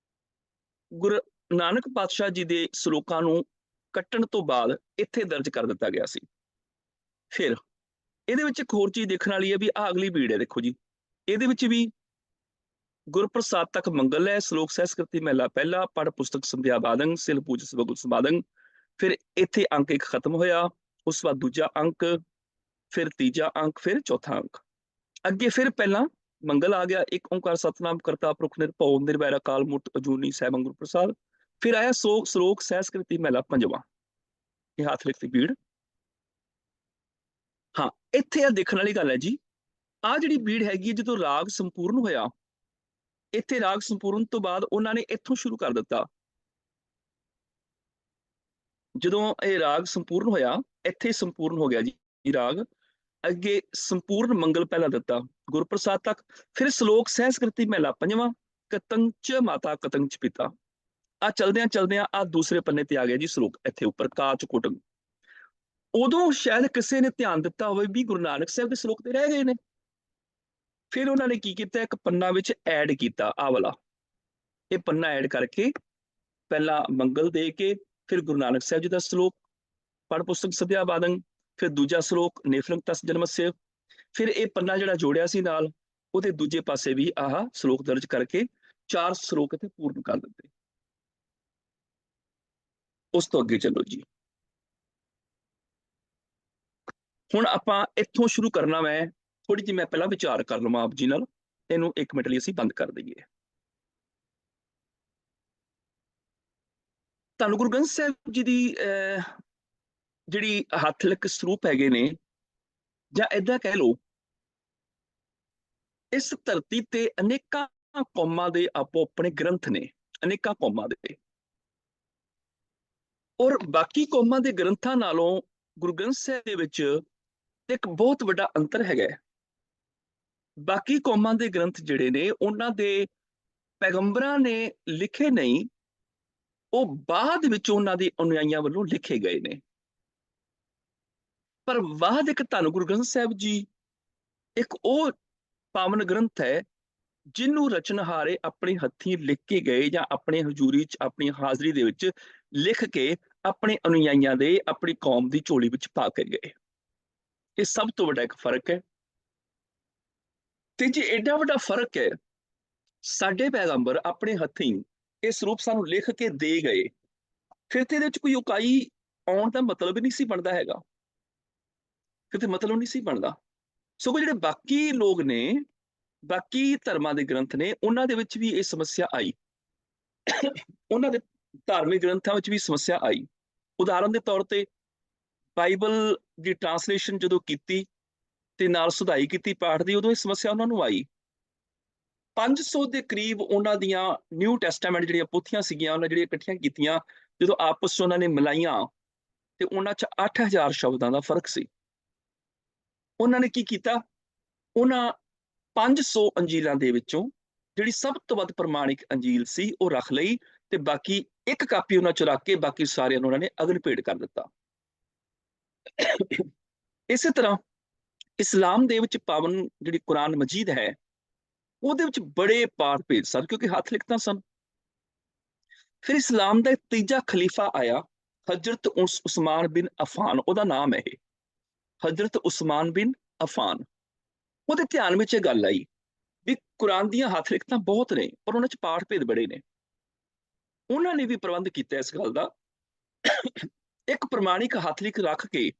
ਗੁਰੂ ਨਾਨਕ ਪਾਤਸ਼ਾਹ ਜੀ ਦੇ ਸਲੋਕਾਂ ਨੂੰ ਕੱਟਣ ਤੋਂ ਬਾਅਦ ਇੱਥੇ ਦਰਜ ਕਰ ਦਿੱਤਾ ਗਿਆ ਸੀ। ਫਿਰ ਇਹਦੇ ਵਿੱਚ ਇੱਕ ਹੋਰ ਚੀਜ਼ ਦੇਖਣ ਵਾਲੀ ਹੈ ਵੀ ਅਗਲੀ ਬੀੜ ਹੈ, ਦੇਖੋ ਜੀ, ਇਹਦੇ ਵਿੱਚ ਵੀ ਗੁਰਪ੍ਰਸਾਦ ਤੱਕ ਮੰਗਲ ਹੈ, ਸ਼ਲੋਕ ਸਹਿਸਕ੍ਰਿਤੀ ਮਹਿਲਾ ਪਹਿਲਾ, ਪੜ ਪੁਸਤਕ ਸੰਧਿਆ ਬਾਦੰ, ਸਿਲ ਪੂਜ ਸਬਗੁਲ ਸਮਾਦੰ। ਫਿਰ ਇੱਥੇ ਅੰਕ 1 ਖਤਮ ਹੋਇਆ, ਉਸ ਤੋਂ ਬਾਅਦ ਦੂਜਾ ਅੰਕ, ਫਿਰ ਤੀਜਾ ਅੰਕ, ਫਿਰ ਚੌਥਾ ਅੰਕ। ਅੱਗੇ ਫਿਰ ਪਹਿਲਾਂ ਮੰਗਲ ਆ ਗਿਆ, ਇੱਕ ਓਂਕਾਰ ਸਤਨਾਮ ਕਰਤਾ ਪੁਰਖ ਨਿਰਭਉ ਨਿਰਵੈਰ ਅਕਾਲ ਮੂਰਤਿ ਅਜੂਨੀ ਸੈਭੰ ਗੁਰ ਪ੍ਰਸਾਦ। ਫਿਰ ਆਇਆ ਸ਼ਲੋਕ ਸਹਿਸਕ੍ਰਿਤੀ ਮਹਿਲਾ ਪੰਜਵਾਂ, ਇਹ ਹੱਥ ਲਿਖਤੀ ਬੀੜ। ਹਾਂ, ਇੱਥੇ ਆ ਦੇਖਣ ਵਾਲੀ ਗੱਲ ਹੈ ਜੀ, ਆਹ ਜਿਹੜੀ ਬੀੜ ਹੈਗੀ ਜਦੋਂ ਰਾਗ ਸੰਪੂਰਨ ਹੋਇਆ, ਇੱਥੇ ਰਾਗ ਸੰਪੂਰਨ ਤੋਂ ਬਾਅਦ ਉਹਨਾਂ ਨੇ ਇੱਥੋਂ ਸ਼ੁਰੂ ਕਰ ਦਿੱਤਾ। ਜਦੋਂ ਇਹ ਰਾਗ ਸੰਪੂਰਨ ਹੋਇਆ, ਇੱਥੇ ਸੰਪੂਰਨ ਹੋ ਗਿਆ ਜੀ ਰਾਗ। ਅੱਗੇ ਸੰਪੂਰਨ ਮੰਗਲ ਪਹਿਲਾਂ ਦਿੱਤਾ ਗੁਰਪ੍ਰਸਾਦ ਤੱਕ, ਫਿਰ ਸ਼ਲੋਕ ਸਹਿਸਕ੍ਰਿਤੀ ਮਹਿਲਾ ਪੰਜਵਾਂ, ਕਤੰ ਚ ਮਾਤਾ ਕਤੰ ਚ ਪਿਤਾ। ਚਲਦਿਆਂ ਆ ਦੂਸਰੇ ਪੰਨੇ ਤੇ ਆ ਗਿਆ ਜੀ ਸ਼ਲੋਕ, ਇੱਥੇ ਉੱਪਰ ਕਾਚ ਕੁਟੰ। ਉਦੋਂ ਸ਼ਾਇਦ ਕਿਸੇ ਨੇ ਧਿਆਨ ਦਿੱਤਾ ਹੋਵੇ ਵੀ ਗੁਰੂ ਨਾਨਕ ਸਾਹਿਬ ਦੇ ਸ਼ਲੋਕ ਤੇ ਰਹਿ ਗਏ ਨੇ। ਫਿਰ ਉਹਨਾਂ ਨੇ ਕੀ ਕੀਤਾ, ਇੱਕ ਪੰਨਾ ਵਿੱਚ ਐਡ ਕੀਤਾ, ਆਹ ਵਾਲਾ ਇਹ ਪੰਨਾ ਐਡ ਕਰਕੇ ਪਹਿਲਾਂ ਮੰਗਲ ਦੇ ਕੇ ਫਿਰ ਗੁਰੂ ਨਾਨਕ ਸਾਹਿਬ ਜੀ ਦਾ ਸ਼ਲੋਕ ਪੜ ਪੁਸਤਕ ਸੰਧਿਆ ਬਾਦੰ, ਫਿਰ ਦੂਜਾ ਸ਼ਲੋਕ ਨੇਫਲੰਗ ਤਸ ਜਨਮस्य। ਫਿਰ ਇਹ ਪੰਨਾ ਜਿਹੜਾ ਜੋੜਿਆ ਸੀ ਨਾਲ, ਉਹਦੇ ਦੂਜੇ ਪਾਸੇ ਵੀ ਆਹ ਸ਼ਲੋਕ ਦਰਜ ਕਰਕੇ 4 ਸ਼ਲੋਕ ਇੱਥੇ ਪੂਰਨ ਕਰ ਦਿੱਤੇ। ਉਸ ਤੋਂ ਅੱਗੇ ਚੱਲੋ ਜੀ, ਹੁਣ ਆਪਾਂ ਇੱਥੋਂ ਸ਼ੁਰੂ ਕਰਨਾ। ਮੈਂ ਥੋੜੀ ਜਿਹੀ ਮੈਂ ਪਹਿਲਾਂ ਵਿਚਾਰ ਕਰ ਲਵਾਂ ਆਪ ਜੀ ਨਾਲ, ਇਹਨੂੰ 1 ਮਿੰਟ ਲਈ ਅਸੀਂ ਬੰਦ ਕਰ ਦਈਏ। ਧੰਨ ਗੁਰੂ ਗ੍ਰੰਥ ਸਾਹਿਬ ਜੀ ਦੀ ਜਿਹੜੀ ਹੱਥ ਲਿਖ ਸਰੂਪ ਹੈਗੇ ਨੇ, ਜਾਂ ਏਦਾਂ ਕਹਿ ਲਓ, ਇਸ ਧਰਤੀ ਤੇ ਅਨੇਕਾਂ ਕੌਮਾਂ ਦੇ ਆਪੋ ਆਪਣੇ ਗ੍ਰੰਥ ਨੇ, ਅਨੇਕਾਂ ਕੌਮਾਂ ਦੇ, ਔਰ ਬਾਕੀ ਕੌਮਾਂ ਦੇ ਗ੍ਰੰਥਾਂ ਨਾਲੋਂ ਗੁਰੂ ਗ੍ਰੰਥ ਸਾਹਿਬ ਦੇ ਵਿੱਚ ਇੱਕ ਬਹੁਤ ਵੱਡਾ ਅੰਤਰ ਹੈਗਾ। ਬਾਕੀ ਕੌਮਾਂ ਦੇ ਗ੍ਰੰਥ ਜਿਹੜੇ ਨੇ, ਉਹਨਾਂ ਦੇ ਪੈਗੰਬਰਾਂ ਨੇ ਲਿਖੇ ਨਹੀਂ, ਉਹ ਬਾਅਦ ਵਿੱਚ ਉਹਨਾਂ ਦੇ ਅਨੁਯਾਈਆਂ ਵੱਲੋਂ ਲਿਖੇ ਗਏ ਨੇ। ਪਰ ਬਾਅਦ ਇੱਕ ਧੰਨ ਗੁਰੂ ਗ੍ਰੰਥ ਸਾਹਿਬ ਜੀ ਇੱਕ ਉਹ ਪਾਵਨ ਗ੍ਰੰਥ ਹੈ ਜਿਹਨੂੰ ਰਚਨਹਾਰੇ ਆਪਣੇ ਹੱਥੀਂ ਲਿਖ ਕੇ ਗਏ, ਜਾਂ ਆਪਣੇ ਹਜ਼ੂਰੀ ਚ ਆਪਣੀ ਹਾਜ਼ਰੀ ਦੇ ਵਿੱਚ ਲਿਖ ਕੇ ਆਪਣੇ ਅਨੁਯਾਈਆਂ ਦੇ, ਆਪਣੀ ਕੌਮ ਦੀ ਝੋਲੀ ਵਿੱਚ ਪਾ ਕੇ ਗਏ। ਇਹ ਸਭ ਤੋਂ ਵੱਡਾ ਇੱਕ ਫਰਕ ਹੈ। ਤੇ ਜੇ ਏਡਾ ਵੱਡਾ ਫਰਕ ਹੈ, ਸਾਡੇ ਪੈਗੰਬਰ ਆਪਣੇ ਹੱਥੀਂ ਇਹ ਸਰੂਪ ਸਾਨੂੰ ਲਿਖ ਕੇ ਦੇ ਗਏ, ਫਿਰ ਤੇ ਇਹਦੇ ਵਿੱਚ ਕੋਈ ਉਕਾਈ ਆਉਣ ਦਾ ਮਤਲਬ ਹੀ ਨਹੀਂ ਸੀ ਬਣਦਾ ਹੈਗਾ, ਕਿਤੇ ਮਤਲਬ ਨਹੀਂ ਸੀ ਬਣਦਾ। ਸਗੋਂ ਜਿਹੜੇ ਬਾਕੀ ਲੋਕ ਨੇ, ਬਾਕੀ ਧਰਮਾਂ ਦੇ ਗ੍ਰੰਥ ਨੇ, ਉਹਨਾਂ ਦੇ ਵਿੱਚ ਵੀ ਇਹ ਸਮੱਸਿਆ ਆਈ, ਉਹਨਾਂ ਦੇ ਧਾਰਮਿਕ ਗ੍ਰੰਥਾਂ ਵਿੱਚ ਵੀ ਸਮੱਸਿਆ ਆਈ। ਉਦਾਹਰਨ ਦੇ ਤੌਰ ਤੇ ਬਾਈਬਲ ਦੀ ਟ੍ਰਾਂਸਲੇਸ਼ਨ ਜਦੋਂ ਕੀਤੀ ਤੇ ਨਾਲ ਸੁਧਾਈ ਕੀਤੀ ਪਾਠ ਦੀ, ਉਦੋਂ ਇਹ ਸਮੱਸਿਆ ਉਹਨਾਂ ਨੂੰ ਆਈ। 500 ਦੇ ਕਰੀਬ ਉਹਨਾਂ ਦੀਆਂ ਨਿਊ ਟੈਸਟਾਮੈਂਟ ਜਿਹੜੀਆਂ ਪੋਥੀਆਂ ਸੀਗੀਆਂ, ਉਹਨਾਂ ਜਿਹੜੀਆਂ ਇਕੱਠੀਆਂ ਕੀਤੀਆਂ, ਜਦੋਂ ਆਪਸ 'ਚ ਉਹਨਾਂ ਨੇ ਮਿਲਾਈਆਂ, ਤੇ ਉਹਨਾਂ 'ਚ 8000 ਸ਼ਬਦਾਂ ਦਾ ਫਰਕ ਸੀ। ਉਹਨਾਂ ਨੇ ਕੀ ਕੀਤਾ, ਉਹਨਾਂ 500 ਅੰਜੀਲਾਂ ਦੇ ਵਿੱਚੋਂ ਜਿਹੜੀ ਸਭ ਤੋਂ ਵੱਧ ਪ੍ਰਮਾਣਿਕ ਅੰਜੀਲ ਸੀ ਉਹ ਰੱਖ ਲਈ, ਤੇ ਬਾਕੀ ਇੱਕ ਕਾਪੀ ਉਹਨਾਂ 'ਚ ਰੱਖ ਕੇ ਬਾਕੀ ਸਾਰਿਆਂ ਨੂੰ ਉਹਨਾਂ ਨੇ ਅਗਨ ਭੇਟ ਕਰ ਦਿੱਤਾ। ਇਸੇ ਤਰ੍ਹਾਂ ਇਸਲਾਮ ਦੇ ਵਿੱਚ ਪਾਵਨ ਜਿਹੜੀ ਕੁਰਾਨ ਮਜੀਦ ਹੈ, ਉਹਦੇ ਵਿੱਚ ਬੜੇ ਪਾਠ ਭੇਦ ਸਨ, ਕਿਉਂਕਿ ਹੱਥ ਲਿਖਤਾਂ ਸਨ। ਫਿਰ ਇਸਲਾਮ ਦਾ ਤੀਜਾ ਖਲੀਫਾ ਆਇਆ, ਹਜ਼ਰਤ ਉਸਮਾਨ ਬਿਨ ਅਫਾਨ, ਉਹਦਾ ਨਾਮ ਹੈ ਇਹ, ਹਜ਼ਰਤ ਉਸਮਾਨ ਬਿਨ ਅਫਾਨ। ਉਹਦੇ ਧਿਆਨ ਵਿੱਚ ਇਹ ਗੱਲ ਆਈ ਵੀ ਕੁਰਾਨ ਦੀਆਂ ਹੱਥ ਲਿਖਤਾਂ ਬਹੁਤ ਨੇ, ਪਰ ਉਹਨਾਂ 'ਚ ਪਾਠ ਭੇਦ ਬੜੇ ਨੇ। ਉਹਨਾਂ ਨੇ ਵੀ ਪ੍ਰਬੰਧ ਕੀਤਾ ਇਸ ਗੱਲ ਦਾ, ਇੱਕ ਪ੍ਰਮਾਣਿਕ ਹੱਥ ਲਿਖ ਰੱਖ ਕੇ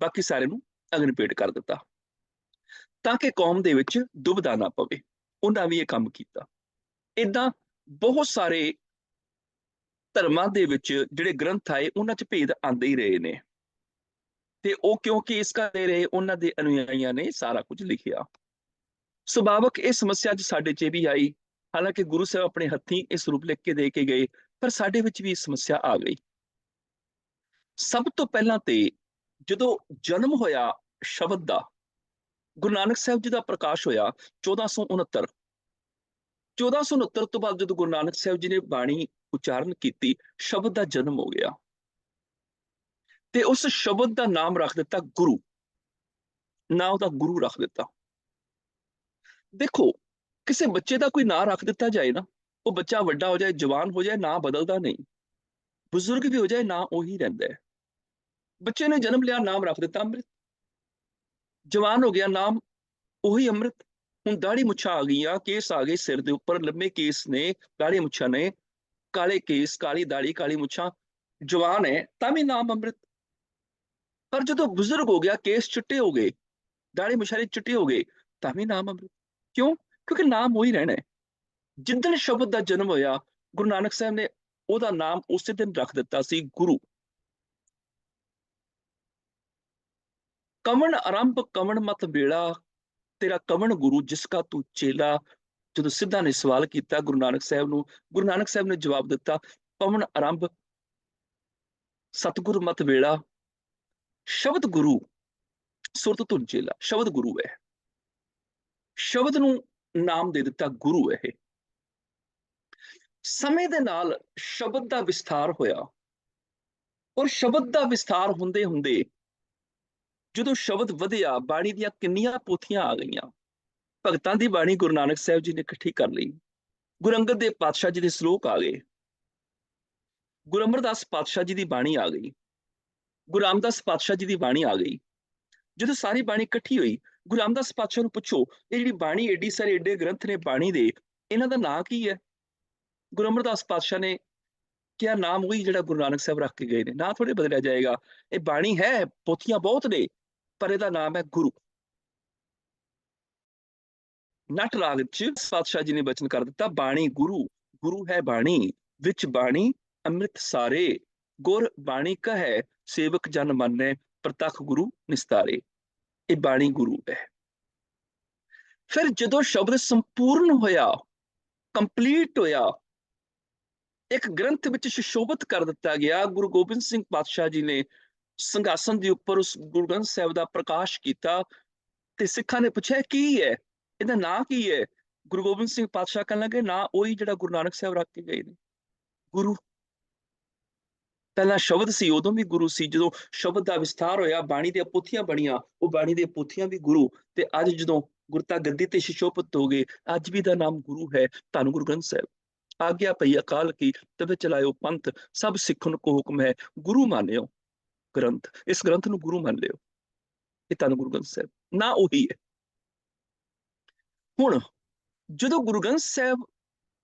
ਬਾਕੀ ਸਾਰੇ ਨੂੰ ਅਗਨ ਭੇਟ ਕਰ ਦਿੱਤਾ, ਤਾਂ ਕਿ ਕੌਮ ਦੇ ਵਿੱਚ ਦੁਬਿਧਾ ਨਾ ਪਵੇ। ਉਹਨਾਂ ਵੀ ਇਹ ਕੰਮ ਕੀਤਾ। ਏਦਾਂ ਬਹੁਤ ਸਾਰੇ ਧਰਮਾਂ ਦੇ ਵਿੱਚ ਜਿਹੜੇ ਗ੍ਰੰਥ ਆਏ, ਉਹਨਾਂ 'ਚ ਭੇਦ ਆਉਂਦੇ ਹੀ ਰਹੇ ਨੇ, ਤੇ ਉਹ ਕਿਉਂਕਿ ਇਸ ਕਰਦੇ ਰਹੇ, ਉਹਨਾਂ ਦੇ ਅਨੁਯਾਈਆਂ ਨੇ ਸਾਰਾ ਕੁਝ ਲਿਖਿਆ। ਸੁਭਾਵਕ ਇਹ ਸਮੱਸਿਆ 'ਚ ਸਾਡੇ 'ਚ ਵੀ ਆਈ, ਹਾਲਾਂਕਿ ਗੁਰੂ ਸਾਹਿਬ ਆਪਣੇ ਹੱਥੀਂ ਇਸ ਰੂਪ ਲਿਖ ਕੇ ਦੇ ਕੇ ਗਏ, ਪਰ ਸਾਡੇ ਵਿੱਚ ਵੀ ਸਮੱਸਿਆ ਆ ਗਈ। ਸਭ ਤੋਂ ਪਹਿਲਾਂ ਤੇ ਜਦੋਂ ਜਨਮ ਹੋਇਆ ਸ਼ਬਦ ਦਾ, ਗੁਰੂ ਨਾਨਕ ਸਾਹਿਬ ਜੀ ਦਾ ਪ੍ਰਕਾਸ਼ ਹੋਇਆ 1469। 1469 ਤੋਂ ਬਾਅਦ ਜਦੋਂ ਗੁਰੂ ਨਾਨਕ ਸਾਹਿਬ ਜੀ ਨੇ ਬਾਣੀ ਉਚਾਰਨ ਕੀਤੀ, ਸ਼ਬਦ ਦਾ ਜਨਮ ਹੋ ਗਿਆ। ਤੇ ਉਸ ਸ਼ਬਦ ਦਾ ਨਾਮ ਰੱਖ ਦਿੱਤਾ ਗੁਰੂ। ਨਾ ਉਹਦਾ ਗੁਰੂ ਰੱਖ ਦਿੱਤਾ। ਦੇਖੋ, ਕਿਸੇ ਬੱਚੇ ਦਾ ਕੋਈ ਨਾਂ ਰੱਖ ਦਿੱਤਾ ਜਾਏ ਨਾ, ਉਹ ਬੱਚਾ ਵੱਡਾ ਹੋ ਜਾਏ, ਜਵਾਨ ਹੋ ਜਾਏ, ਨਾਂ ਬਦਲਦਾ ਨਹੀਂ। ਬਜ਼ੁਰਗ ਵੀ ਹੋ ਜਾਏ, ਨਾਂ ਉਹੀ ਰਹਿੰਦਾ ਹੈ। ਬੱਚੇ ਨੇ ਜਨਮ ਲਿਆ, ਨਾਮ ਰੱਖ ਦਿੱਤਾ ਅੰਮ੍ਰਿਤ। ਜਵਾਨ ਹੋ ਗਿਆ, ਨਾਮ ਉਹੀ ਅੰਮ੍ਰਿਤ। ਹੁਣ ਦਾੜੀ ਮੁੱਛਾਂ ਆ ਗਈਆਂ, ਕੇਸ ਆ ਗਏ ਸਿਰ ਦੇ ਉੱਪਰ, ਲੰਮੇ ਕੇਸ ਨੇ, ਦਾੜੀ ਮੁੱਛਾਂ ਨੇ, ਕਾਲੇ ਕੇਸ, ਕਾਲੀ ਦਾੜੀ, ਕਾਲੀ ਮੁੱਛਾਂ, ਜਵਾਨ ਹੈ ਤਾਂ ਵੀ ਨਾਮ ਅੰਮ੍ਰਿਤ। ਪਰ ਜਦੋਂ ਬਜ਼ੁਰਗ ਹੋ ਗਿਆ, ਕੇਸ ਚਿੱਟੇ ਹੋ ਗਏ, ਦਾੜੀ ਮੁੱਛਾਂ ਚਿੱਟੇ ਹੋ ਗਏ, ਤਾਂ ਵੀ ਨਾਮ ਅੰਮ੍ਰਿਤ। ਕਿਉਂ? ਕਿਉਂਕਿ ਨਾਮ ਉਹੀ ਰਹਿਣਾ ਹੈ। ਜਿੱਦਣ ਸ਼ਬਦ ਦਾ ਜਨਮ ਹੋਇਆ, ਗੁਰੂ ਨਾਨਕ ਸਾਹਿਬ ਨੇ ਉਹਦਾ ਨਾਮ ਉਸੇ ਦਿਨ ਰੱਖ ਦਿੱਤਾ ਸੀ ਗੁਰੂ। ਕਵਣ ਆਰੰਭ ਕਵਣ ਮਤ ਵੇਲਾ, ਤੇਰਾ ਕਵਣ ਗੁਰੂ ਜਿਸ ਕਾ ਤੂੰ ਚੇਲਾ। ਜਦੋਂ ਸਿੱਧਾ ਨੇ ਸਵਾਲ ਕੀਤਾ ਗੁਰੂ ਨਾਨਕ ਸਾਹਿਬ ਨੂੰ, ਗੁਰੂ ਨਾਨਕ ਸਾਹਿਬ ਨੇ ਜਵਾਬ ਦਿੱਤਾ, ਕਵਣ ਆਰੰਭ ਸਤਿਗੁਰ ਮਤ ਵੇਲਾ। ਸ਼ਬਦ ਗੁਰੂ, ਸੁਰਤ ਧੁਨ ਚੇਲਾ, ਸ਼ਬਦ ਗੁਰੂ ਹੈ। ਸ਼ਬਦ ਨੂੰ ਨਾਮ ਦੇ ਦਿੱਤਾ ਗੁਰੂ ਹੈ। ਇਹ ਸਮੇਂ ਦੇ ਨਾਲ ਸ਼ਬਦ ਦਾ ਵਿਸਥਾਰ ਹੋਇਆ, ਔਰ ਸ਼ਬਦ ਦਾ ਵਿਸਥਾਰ ਹੁੰਦੇ ਹੁੰਦੇ ਜਦੋਂ ਸ਼ਬਦ ਵਧਿਆ, ਬਾਣੀ ਦੀਆਂ ਕਿੰਨੀਆਂ ਪੋਥੀਆਂ ਆ ਗਈਆਂ। ਭਗਤਾਂ ਦੀ ਬਾਣੀ ਗੁਰੂ ਨਾਨਕ ਸਾਹਿਬ ਜੀ ਨੇ ਇਕੱਠੀ ਕਰ ਲਈ। ਗੁਰੂ ਅੰਗਦ ਦੇਵ ਪਾਤਸ਼ਾਹ ਜੀ ਦੇ ਸ਼ਲੋਕ ਆ ਗਏ, ਗੁਰੂ ਅਮਰਦਾਸ ਪਾਤਸ਼ਾਹ ਜੀ ਦੀ ਬਾਣੀ ਆ ਗਈ, ਗੁਰੂ ਰਾਮਦਾਸ ਪਾਤਸ਼ਾਹ ਜੀ ਦੀ ਬਾਣੀ ਆ ਗਈ। ਜਦੋਂ ਸਾਰੀ ਬਾਣੀ ਇਕੱਠੀ ਹੋਈ, ਗੁਰੂ ਰਾਮਦਾਸ ਪਾਤਸ਼ਾਹ ਨੂੰ ਪੁੱਛੋ, ਇਹ ਜਿਹੜੀ ਬਾਣੀ, ਏਡੀ ਸਾਰੇ ਏਡੇ ਗ੍ਰੰਥ ਨੇ ਬਾਣੀ ਦੇ, ਇਹਨਾਂ ਦਾ ਨਾਂ ਕੀ ਹੈ? ਗੁਰੂ ਅਮਰਦਾਸ ਪਾਤਸ਼ਾਹ ਨੇ ਕਿਹਾ, ਨਾਮ ਉਹੀ ਜਿਹੜਾ ਗੁਰੂ ਨਾਨਕ ਸਾਹਿਬ ਰੱਖ ਕੇ ਗਏ ਨੇ, ਨਾਂ ਥੋੜੇ ਬਦਲਿਆ ਜਾਏਗਾ। ਇਹ ਬਾਣੀ ਹੈ, ਪੋਥੀਆਂ ਬਹੁਤ ਨੇ, ਪਰ ਇਹਦਾ ਨਾਮ ਹੈ ਗੁਰੂ। ਨਟ ਰਾਗ ਚ ਪਾਤਸ਼ਾਹ ਜੀ ਨੇ ਬਚਨ ਕਰ ਦਿੱਤਾ, ਬਾਣੀ ਗੁਰੂ, ਗੁਰੂ ਹੈ ਬਾਣੀ, ਵਿੱਚ ਬਾਣੀ ਅੰਮ੍ਰਿਤ ਸਾਰੇ। ਗੁਰ ਬਾਣੀ ਕਹੈ ਸੇਵਕ ਜਨ ਮੰਨੈ, ਪ੍ਰਤੱਖ ਗੁਰੂ ਨਿਸਤਾਰੇ। ਇਹ ਬਾਣੀ ਗੁਰੂ ਹੈ। ਫਿਰ ਜਦੋਂ ਸ਼ਬਦ ਸੰਪੂਰਨ ਹੋਇਆ, ਕੰਪਲੀਟ ਹੋਇਆ, ਇੱਕ ਗ੍ਰੰਥ ਵਿੱਚ ਸੁਸ਼ੋਭਿਤ ਕਰ ਦਿੱਤਾ ਗਿਆ। ਗੁਰੂ ਗੋਬਿੰਦ ਸਿੰਘ ਪਾਤਸ਼ਾਹ ਜੀ ਨੇ ਸਿੰਘਾਸਨ ਦੇ ਉੱਪਰ ਉਸ ਗੁਰੂ ਗ੍ਰੰਥ ਸਾਹਿਬ ਦਾ ਪ੍ਰਕਾਸ਼ ਕੀਤਾ, ਤੇ ਸਿੱਖਾਂ ਨੇ ਪੁੱਛਿਆ ਕੀ ਹੈ, ਇਹਦਾ ਨਾਂ ਕੀ ਹੈ? ਗੁਰੂ ਗੋਬਿੰਦ ਸਿੰਘ ਪਾਤਸ਼ਾਹ ਕਹਿਣ ਲੱਗੇ, ਨਾਂ ਉਹੀ ਜਿਹੜਾ ਗੁਰੂ ਨਾਨਕ ਸਾਹਿਬ ਰੱਖ ਕੇ ਗਏ ਨੇ, ਗੁਰੂ। ਪਹਿਲਾਂ ਸ਼ਬਦ ਸੀ, ਉਦੋਂ ਵੀ ਗੁਰੂ ਸੀ। ਜਦੋਂ ਸ਼ਬਦ ਦਾ ਵਿਸਥਾਰ ਹੋਇਆ, ਬਾਣੀ ਦੀਆਂ ਪੋਥੀਆਂ ਬਣੀਆਂ, ਉਹ ਬਾਣੀ ਦੀਆਂ ਪੋਥੀਆਂ ਵੀ ਗੁਰੂ। ਤੇ ਅੱਜ ਜਦੋਂ ਗੁਰਤਾ ਗੱਦੀ ਤੇ ਸੁਸ਼ੋਭਿਤ ਹੋ ਗਏ, ਅੱਜ ਵੀ ਦਾ ਨਾਮ ਗੁਰੂ ਹੈ, ਧੰਨ ਗੁਰੂ ਗ੍ਰੰਥ ਸਾਹਿਬ। ਆਗਿਆ ਪਈ ਅਕਾਲ ਕੀ, ਤਵੇ ਚਲਾਇਓ ਪੰਥ, ਸਭ ਸਿੱਖਣ ਕੋ ਹੁਕਮ ਹੈ, ਗੁਰੂ ਮਾਨਿਓ ਗ੍ਰੰਥ। ਇਸ ਗ੍ਰੰਥ ਨੂੰ ਗੁਰੂ ਮੰਨ ਲਿਓ, ਇਹ ਧੰਨ ਗੁਰੂ ਗ੍ਰੰਥ ਸਾਹਿਬ, ਨਾ ਉਹੀ ਹੈ। ਹੁਣ ਜਦੋਂ ਗੁਰੂ ਗ੍ਰੰਥ ਸਾਹਿਬ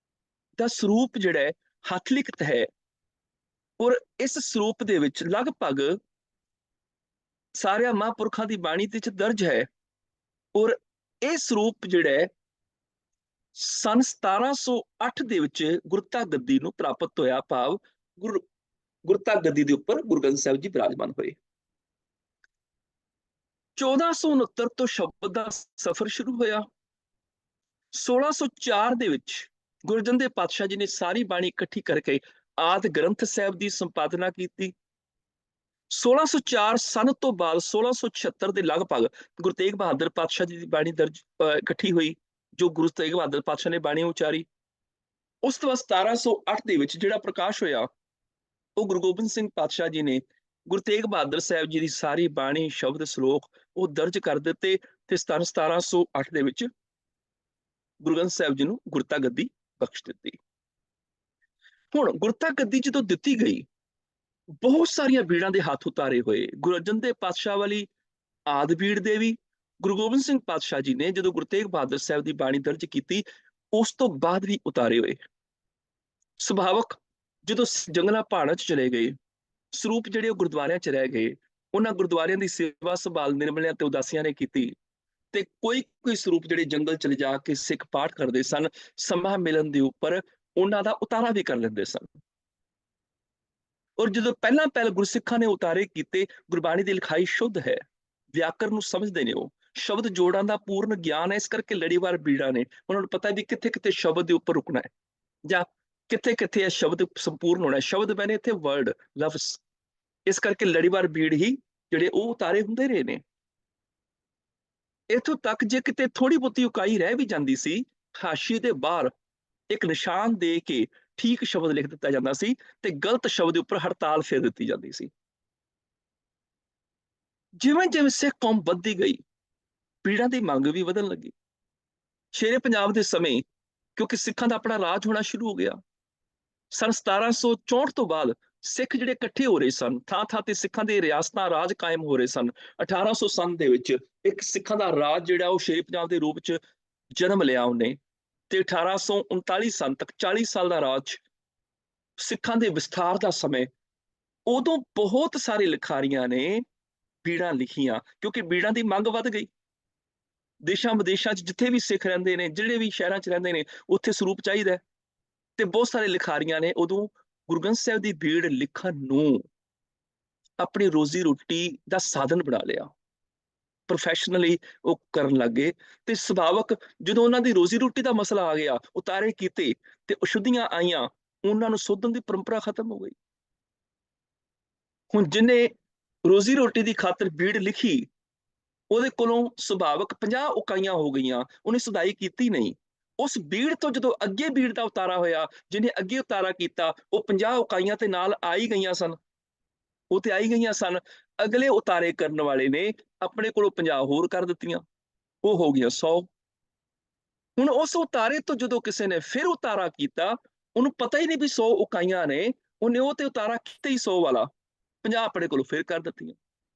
ਦਾ ਸਰੂਪ ਜਿਹੜਾ ਹੈ ਹੱਥ ਲਿਖਤ ਹੈ, ਔਰ ਇਸ ਸਰੂਪ ਦੇ ਵਿੱਚ ਲਗਭਗ ਸਾਰਿਆਂ ਮਹਾਂਪੁਰਖਾਂ ਦੀ ਬਾਣੀ ਦੇ ਵਿੱਚ ਦਰਜ ਹੈ, ਔਰ ਇਹ ਸਰੂਪ ਜਿਹੜਾ ਹੈ ਸਨ 1708 ਦੇ ਵਿੱਚ ਗੁਰਤਾ ਗੱਦੀ ਨੂੰ ਪ੍ਰਾਪਤ ਹੋਇਆ, ਭਾਵ ਗੁਰਤਾ ਗੱਦੀ ਦੇ ਉੱਪਰ ਗੁਰੂ ਗ੍ਰੰਥ ਸਾਹਿਬ ਜੀ ਬਿਰਾਜਮਾਨ ਹੋਏ। 1469 ਤੋਂ ਸ਼ਬਦ ਦਾ ਸਫ਼ਰ ਸ਼ੁਰੂ ਹੋਇਆ। 1604 ਦੇ ਵਿੱਚ ਗੁਰੂ ਅਰਜਨ ਦੇਵ ਪਾਤਸ਼ਾਹ ਜੀ ਨੇ ਸਾਰੀ ਬਾਣੀ ਇਕੱਠੀ ਕਰਕੇ ਆਦਿ ਗ੍ਰੰਥ ਸਾਹਿਬ ਦੀ ਸੰਪਾਦਨਾ ਕੀਤੀ। 1604 ਸਨ ਤੋਂ ਬਾਅਦ 1676 ਦੇ ਲਗਭਗ ਗੁਰੂ ਤੇਗ ਬਹਾਦਰ ਪਾਤਸ਼ਾਹ ਜੀ ਦੀ ਬਾਣੀ ਦਰਜ ਇਕੱਠੀ ਹੋਈ, ਜੋ ਗੁਰੂ ਤੇਗ ਬਹਾਦਰ ਪਾਤਸ਼ਾਹ ਨੇ ਬਾਣੀ ਉਚਾਰੀ। ਉਸ ਤੋਂ ਬਾਅਦ 1708 ਦੇ ਵਿੱਚ ਜਿਹੜਾ ਪ੍ਰਕਾਸ਼ ਹੋਇਆ, ਉਹ ਗੁਰੂ ਗੋਬਿੰਦ ਸਿੰਘ ਪਾਤਸ਼ਾਹ ਜੀ ਨੇ ਗੁਰੂ ਤੇਗ ਬਹਾਦਰ ਸਾਹਿਬ ਜੀ ਦੀ ਸਾਰੀ ਬਾਣੀ, ਸ਼ਬਦ, ਸ਼ਲੋਕ ਉਹ ਦਰਜ ਕਰ ਦਿੱਤੇ, ਤੇ 1708 ਦੇ ਵਿੱਚ ਗੁਰੂ ਗ੍ਰੰਥ ਸਾਹਿਬ ਜੀ ਨੂੰ ਗੁਰਤਾ ਗੱਦੀ ਬਖਸ਼ ਦਿੱਤੀ। ਹੁਣ ਗੁਰਤਾ ਗੱਦੀ ਜਦੋਂ ਦਿੱਤੀ ਗਈ, ਬਹੁਤ ਸਾਰੀਆਂ ਬੀੜਾਂ ਦੇ ਹੱਥ ਉਤਾਰੇ ਹੋਏ। ਗੁਰੂ ਅਰਜਨ ਦੇਵ ਪਾਤਸ਼ਾਹ ਵਾਲੀ ਆਦਿ ਬੀੜ ਦੇ ਵੀ, ਗੁਰੂ ਗੋਬਿੰਦ ਸਿੰਘ ਪਾਤਸ਼ਾਹ ਜੀ ਨੇ ਜਦੋਂ ਗੁਰੂ ਤੇਗ ਬਹਾਦਰ ਸਾਹਿਬ ਦੀ ਬਾਣੀ ਦਰਜ ਕੀਤੀ, ਉਸ ਤੋਂ ਬਾਅਦ ਵੀ ਉਤਾਰੇ ਹੋਏ। ਸੁਭਾਵਕ ਜਦੋਂ ਜੰਗਲਾਂ ਪਹਾੜਾਂ 'ਚ ਚਲੇ ਗਏ, ਸਰੂਪ ਜਿਹੜੇ ਉਹ ਗੁਰਦੁਆਰਿਆਂ 'ਚ ਰਹਿ ਗਏ, ਉਹਨਾਂ ਗੁਰਦੁਆਰਿਆਂ ਦੀ ਸੇਵਾ ਸੰਭਾਲ ਨਿਰਮਲਿਆਂ ਤੇ ਉਦਾਸੀਆਂ ਨੇ ਕੀਤੀ, ਤੇ ਕੋਈ ਸਰੂਪ ਜਿਹੜੇ ਜੰਗਲ ਚਲੇ ਜਾ ਕੇ ਸਿੱਖ ਪਾਠ ਕਰਦੇ ਸਨ, ਸਮਾਂ ਮਿਲਣ ਦੇ ਉੱਪਰ ਉਹਨਾਂ ਦਾ ਉਤਾਰਾ ਵੀ ਕਰ ਲੈਂਦੇ ਸਨ। ਔਰ ਜਦੋਂ ਪਹਿਲਾਂ ਗੁਰਸਿੱਖਾਂ ਨੇ ਉਤਾਰੇ ਕੀਤੇ, ਗੁਰਬਾਣੀ ਦੀ ਲਿਖਾਈ ਸ਼ੁੱਧ ਹੈ, ਵਿਆਕਰਨ ਨੂੰ ਸਮਝਦੇ ਨੇ, ਉਹ ਸ਼ਬਦ ਜੋੜਾਂ ਦਾ ਪੂਰਨ ਗਿਆਨ ਹੈ, ਇਸ ਕਰਕੇ ਲੜੀਵਾਰ ਬੀੜਾਂ ਨੇ, ਉਹਨਾਂ ਨੂੰ ਪਤਾ ਵੀ ਕਿੱਥੇ ਕਿੱਥੇ ਸ਼ਬਦ ਦੇ ਉੱਪਰ ਰੁਕਣਾ ਹੈ, ਜਾਂ ਕਿੱਥੇ ਕਿੱਥੇ ਇਹ ਸ਼ਬਦ ਸੰਪੂਰਨ ਹੋਣਾ ਹੈ। ਸ਼ਬਦ ਮੈਨੇ ਇੱਥੇ ਵਰਡ, ਲਫ਼ਜ਼, ਇਸ ਕਰਕੇ ਲੜੀਵਾਰ ਬੀੜ ਹੀ ਜਿਹੜੇ ਉਹ ਉਤਾਰੇ ਹੁੰਦੇ ਰਹੇ ਨੇ। ਇੱਥੋਂ ਤੱਕ ਜੇ ਕਿਤੇ ਥੋੜੀ ਬਹੁਤੀ ਉਕਾਈ ਰਹਿ ਵੀ ਜਾਂਦੀ ਸੀ, ਹਾਸ਼ੀਏ ਦੇ ਬਾਹਰ ਇੱਕ ਨਿਸ਼ਾਨ ਦੇ ਕੇ ਠੀਕ ਸ਼ਬਦ ਲਿਖ ਦਿੱਤਾ ਜਾਂਦਾ ਸੀ, ਤੇ ਗਲਤ ਸ਼ਬਦ ਦੇ ਉੱਪਰ ਹੜਤਾਲ ਫੇਰ ਦਿੱਤੀ ਜਾਂਦੀ ਸੀ। ਜਿਵੇਂ ਜਿਵੇਂ ਸਿੱਖ ਕੌਮ ਵੱਧਦੀ ਗਈ, ਪੀੜਾਂ ਦੀ ਮੰਗ ਵੀ ਵਧਣ ਲੱਗੀ। ਸ਼ੇਰੇ ਪੰਜਾਬ ਦੇ ਸਮੇਂ ਕਿਉਂਕਿ ਸਿੱਖਾਂ ਦਾ ਆਪਣਾ ਰਾਜ ਹੋਣਾ ਸ਼ੁਰੂ ਹੋ ਗਿਆ, ਸਨ 1764 ਤੋਂ ਬਾਅਦ ਸਿੱਖ ਜਿਹੜੇ ਇਕੱਠੇ ਹੋ ਰਹੇ ਸਨ, ਥਾਂ ਥਾਂ ਤੇ ਸਿੱਖਾਂ ਦੇ ਰਿਆਸਤਾਂ ਰਾਜ ਕਾਇਮ ਹੋ ਰਹੇ ਸਨ। 1800 ਸੰਨ ਦੇ ਵਿੱਚ ਇੱਕ ਸਿੱਖਾਂ ਦਾ ਰਾਜ ਜਿਹੜਾ ਉਹ ਸ਼ੇਰੇ ਪੰਜਾਬ ਦੇ ਰੂਪ ਚ ਜਨਮ ਲਿਆ ਉਹਨੇ, ਤੇ 1839 ਸੰਨ ਤੱਕ 40 ਸਾਲ ਦਾ ਰਾਜ ਸਿੱਖਾਂ ਦੇ ਵਿਸਥਾਰ ਦਾ ਸਮੇਂ। ਉਦੋਂ ਬਹੁਤ ਸਾਰੇ ਲਿਖਾਰੀਆਂ ਨੇ ਬੀੜਾਂ ਲਿਖੀਆਂ ਕਿਉਂਕਿ ਬੀੜਾਂ ਦੀ ਮੰਗ ਵੱਧ ਗਈ। ਦੇਸ਼ਾਂ ਵਿਦੇਸ਼ਾਂ 'ਚ ਜਿੱਥੇ ਵੀ ਸਿੱਖ ਰਹਿੰਦੇ ਨੇ, ਜਿਹੜੇ ਵੀ ਸ਼ਹਿਰਾਂ 'ਚ ਰਹਿੰਦੇ ਨੇ, ਉੱਥੇ ਸਰੂਪ ਚਾਹੀਦਾ ਹੈ। ਤੇ ਬਹੁਤ ਸਾਰੇ ਲਿਖਾਰੀਆਂ ਨੇ ਉਦੋਂ ਗੁਰੂ ਗ੍ਰੰਥ ਸਾਹਿਬ ਦੀ ਬੀੜ ਲਿਖਣ ਨੂੰ ਆਪਣੀ ਰੋਜ਼ੀ ਰੋਟੀ ਦਾ ਸਾਧਨ ਬਣਾ ਲਿਆ, ਪ੍ਰੋਫੈਸ਼ਨਲੀ ਉਹ ਕਰਨ ਲੱਗੇ। ਤੇ ਸੁਭਾਵਕ ਜਦੋਂ ਉਹਨਾਂ ਦੀ ਰੋਜ਼ੀ ਰੋਟੀ ਦਾ ਮਸਲਾ ਆ ਗਿਆ, ਉਤਾਰੇ ਕੀਤੇ ਤੇ ਅਸ਼ੁੱਧੀਆਂ ਆਈਆਂ, ਉਹਨਾਂ ਨੂੰ ਸੋਧਣ ਦੀ ਪਰੰਪਰਾ ਖਤਮ ਹੋ ਗਈ। ਹੁਣ ਜਿਹਨੇ ਰੋਜ਼ੀ ਰੋਟੀ ਦੀ ਖਾਤਰ ਬੀੜ ਲਿਖੀ, ਉਹਦੇ ਕੋਲੋਂ ਸੁਭਾਵਕ 50 ਉਕਾਈਆਂ ਹੋ ਗਈਆਂ, ਉਹਨੇ ਸੁਧਾਈ ਕੀਤੀ ਨਹੀਂ। ਉਸ ਬੀੜ ਤੋਂ ਜਦੋਂ ਅੱਗੇ ਬੀੜ ਦਾ ਉਤਾਰਾ ਹੋਇਆ, ਜਿਹਨੇ ਅੱਗੇ ਉਤਾਰਾ ਕੀਤਾ, ਉਹ 50 ਉਕਾਈਆਂ ਤੇ ਨਾਲ ਆ ਹੀ ਗਈਆਂ ਸਨ, ਉਹ ਤੇ ਆਈ ਗਈਆਂ ਸਨ। ਅਗਲੇ ਉਤਾਰੇ ਕਰਨ ਵਾਲੇ ਨੇ ਆਪਣੇ ਕੋਲੋਂ 50 ਹੋਰ ਕਰ ਦਿੱਤੀਆਂ, ਉਹ ਹੋ ਗਈਆਂ 100। ਹੁਣ ਉਸ ਉਤਾਰੇ ਤੋਂ ਜਦੋਂ ਕਿਸੇ ਨੇ ਫਿਰ ਉਤਾਰਾ ਕੀਤਾ, ਉਹਨੂੰ ਪਤਾ ਹੀ ਨਹੀਂ ਵੀ 100 ਉਕਾਈਆਂ ਨੇ, ਉਹਨੇ ਉਹ ਤੇ ਉਤਾਰਾ ਕੀਤਾ ਹੀ 100 ਵਾਲਾ, 50 ਆਪਣੇ ਕੋਲੋਂ ਫਿਰ ਕਰ ਦਿੱਤੀਆਂ।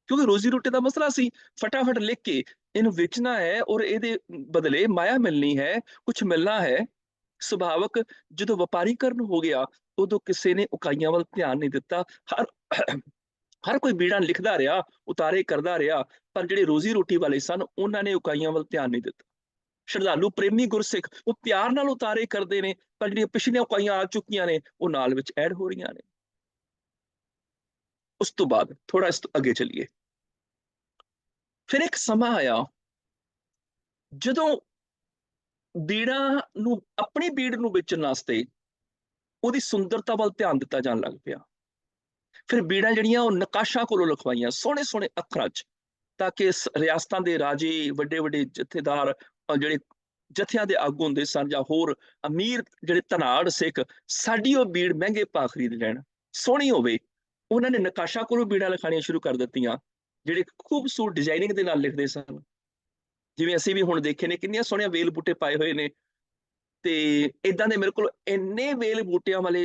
ਕਿਉਂਕਿ ਰੋਜ਼ੀ ਰੋਟੀ ਦਾ ਮਸਲਾ ਸੀ, ਫਟਾਫਟ ਲਿਖ ਕੇ ਇਹਨੂੰ ਵੇਚਣਾ ਹੈ ਔਰ ਇਹਦੇ ਬਦਲੇ ਮਾਇਆ ਮਿਲਣੀ ਹੈ, ਕੁਝ ਮਿਲਣਾ ਹੈ। ਸੁਭਾਵਕ ਜਦੋਂ ਵਪਾਰੀਕਰਨ ਹੋ ਗਿਆ, ਉਦੋਂ ਕਿਸੇ ਨੇ ਉਕਾਈਆਂ ਵੱਲ ਧਿਆਨ ਨਹੀਂ ਦਿੱਤਾ। ਹਰ ਕੋਈ ਬੀੜਾਂ ਲਿਖਦਾ ਰਿਹਾ, ਉਤਾਰੇ ਕਰਦਾ ਰਿਹਾ, ਪਰ ਜਿਹੜੇ ਰੋਜ਼ੀ ਰੋਟੀ ਵਾਲੇ ਸਨ, ਉਹਨਾਂ ਨੇ ਉਕਾਈਆਂ ਵੱਲ ਧਿਆਨ ਨਹੀਂ ਦਿੱਤਾ। ਸ਼ਰਧਾਲੂ ਪ੍ਰੇਮੀ ਗੁਰਸਿੱਖ ਉਹ ਪਿਆਰ ਨਾਲ ਉਤਾਰੇ ਕਰਦੇ ਨੇ, ਪਰ ਜਿਹੜੀਆਂ ਪਿਛਲੀਆਂ ਉਕਾਈਆਂ ਆ ਚੁੱਕੀਆਂ ਨੇ, ਉਹ ਨਾਲ ਵਿੱਚ ਐਡ ਹੋ ਰਹੀਆਂ ਨੇ। ਉਸ ਤੋਂ ਬਾਅਦ ਥੋੜਾ ਇਸ ਤੋਂ ਅੱਗੇ ਚੱਲੀਏ। ਫਿਰ ਇੱਕ ਸਮਾਂ ਆਇਆ ਜਦੋਂ ਬੀੜਾਂ ਨੂੰ, ਆਪਣੀ ਬੀੜ ਨੂੰ ਵੇਚਣ ਵਾਸਤੇ ਉਹਦੀ ਸੁੰਦਰਤਾ ਵੱਲ ਧਿਆਨ ਦਿੱਤਾ ਜਾਣ ਲੱਗ ਪਿਆ। ਫਿਰ ਬੀੜਾਂ ਜਿਹੜੀਆਂ ਉਹ ਨਕਾਸ਼ਾਂ ਕੋਲੋਂ ਲਿਖਵਾਈਆਂ ਸੋਹਣੇ ਸੋਹਣੇ ਅੱਖਰਾਂ 'ਚ, ਤਾਂ ਕਿ ਰਿਆਸਤਾਂ ਦੇ ਰਾਜੇ, ਵੱਡੇ ਵੱਡੇ ਜਥੇਦਾਰ, ਜਿਹੜੇ ਜਥਿਆਂ ਦੇ ਆਗੂ ਹੁੰਦੇ ਸਨ, ਜਾਂ ਹੋਰ ਅਮੀਰ ਜਿਹੜੇ ਧਨਾੜ ਸਿੱਖ, ਸਾਡੀ ਉਹ ਬੀੜ ਮਹਿੰਗੇ ਭਾਅ ਖਰੀਦ ਲੈਣ, ਸੋਹਣੀ ਹੋਵੇ। ਉਹਨਾਂ ਨੇ ਨਕਾਸ਼ਾਂ ਕੋਲੋਂ ਬੀੜਾਂ ਲਿਖਾਣੀਆਂ ਸ਼ੁਰੂ ਕਰ ਦਿੱਤੀਆਂ, ਜਿਹੜੇ ਖੂਬਸੂਰਤ ਡਿਜ਼ਾਈਨਿੰਗ ਦੇ ਨਾਲ ਲਿਖਦੇ ਸਨ। ਜਿਵੇਂ ਅਸੀਂ ਵੀ ਹੁਣ ਦੇਖੇ ਨੇ, ਕਿੰਨੀਆਂ ਸੋਹਣੀਆਂ ਵੇਲ ਬੂਟੇ ਪਾਏ ਹੋਏ ਨੇ, ਤੇ ਇਦਾਂ ਦੇ ਮੇਰੇ ਕੋਲ ਇੰਨੇ ਵੇਲ ਬੂਟਿਆਂ ਵਾਲੇ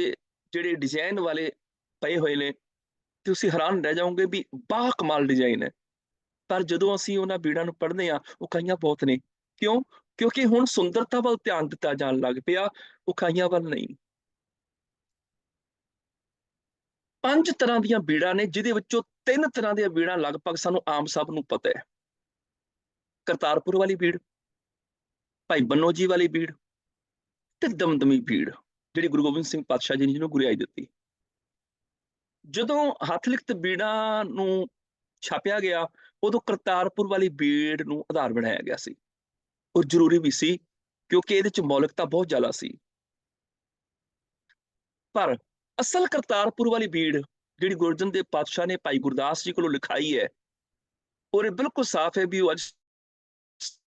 ਜਿਹੜੇ ਡਿਜ਼ਾਈਨ ਵਾਲੇ ਪਏ ਹੋਏ ਨੇ, ਤੁਸੀਂ ਹੈਰਾਨ ਰਹਿ ਜਾਓਗੇ ਵੀ ਬਾ ਕਮਾਲ ਡਿਜ਼ਾਈਨ ਹੈ। ਪਰ ਜਦੋਂ ਅਸੀਂ ਉਹਨਾਂ ਬੀੜਾਂ ਨੂੰ ਪੜ੍ਹਦੇ ਹਾਂ, ਉਕਾਈਆਂ ਬਹੁਤ ਨੇ। ਕਿਉਂ? ਕਿਉਂਕਿ ਹੁਣ ਸੁੰਦਰਤਾ ਵੱਲ ਧਿਆਨ ਦਿੱਤਾ ਜਾਣ ਲੱਗ ਪਿਆ, ਉਕਾਈਆਂ ਵੱਲ ਨਹੀਂ। 5 ਤਰ੍ਹਾਂ ਦੀਆਂ ਬੀੜਾਂ ਨੇ, ਜਿਹਦੇ ਵਿੱਚੋਂ 3 ਤਰ੍ਹਾਂ ਦੀਆਂ ਬੀੜਾਂ ਲਗਭਗ ਸਾਨੂੰ ਆਮ ਸਭ ਨੂੰ ਪਤਾ ਹੈ। ਕਰਤਾਰਪੁਰ ਵਾਲੀ ਬੀੜ, ਭਾਈ ਬੰਨੋ ਜੀ ਵਾਲੀ ਬੀੜ, ਤੇ ਦਮਦਮੀ ਬੀੜ, ਜਿਹੜੀ ਗੁਰੂ ਗੋਬਿੰਦ ਸਿੰਘ ਪਾਤਸ਼ਾਹ ਜੀ ਨੇ ਜਿਹਨੂੰ ਗੁਰਿਆਈ ਦਿੱਤੀ। ਜਦੋਂ ਹੱਥ ਲਿਖਤ ਬੀੜਾਂ ਨੂੰ ਛਾਪਿਆ ਗਿਆ, ਉਦੋਂ ਕਰਤਾਰਪੁਰ ਵਾਲੀ ਬੀੜ ਨੂੰ ਆਧਾਰ ਬਣਾਇਆ ਗਿਆ ਸੀ, ਉਹ ਜ਼ਰੂਰੀ ਵੀ ਸੀ ਕਿਉਂਕਿ ਇਹਦੇ ਚ ਮੌਲਿਕਤਾ ਬਹੁਤ ਜ਼ਿਆਦਾ ਸੀ। ਪਰ ਅਸਲ ਕਰਤਾਰਪੁਰ ਵਾਲੀ ਬੀੜ ਜਿਹੜੀ ਗੁਰੂ ਅਰਜਨ ਦੇਵ ਪਾਤਸ਼ਾਹ ਨੇ ਭਾਈ ਗੁਰਦਾਸ ਜੀ ਕੋਲੋਂ ਲਿਖਾਈ ਹੈ, ਔਰ ਇਹ ਬਿਲਕੁਲ ਸਾਫ਼ ਹੈ ਵੀ ਉਹ ਅੱਜ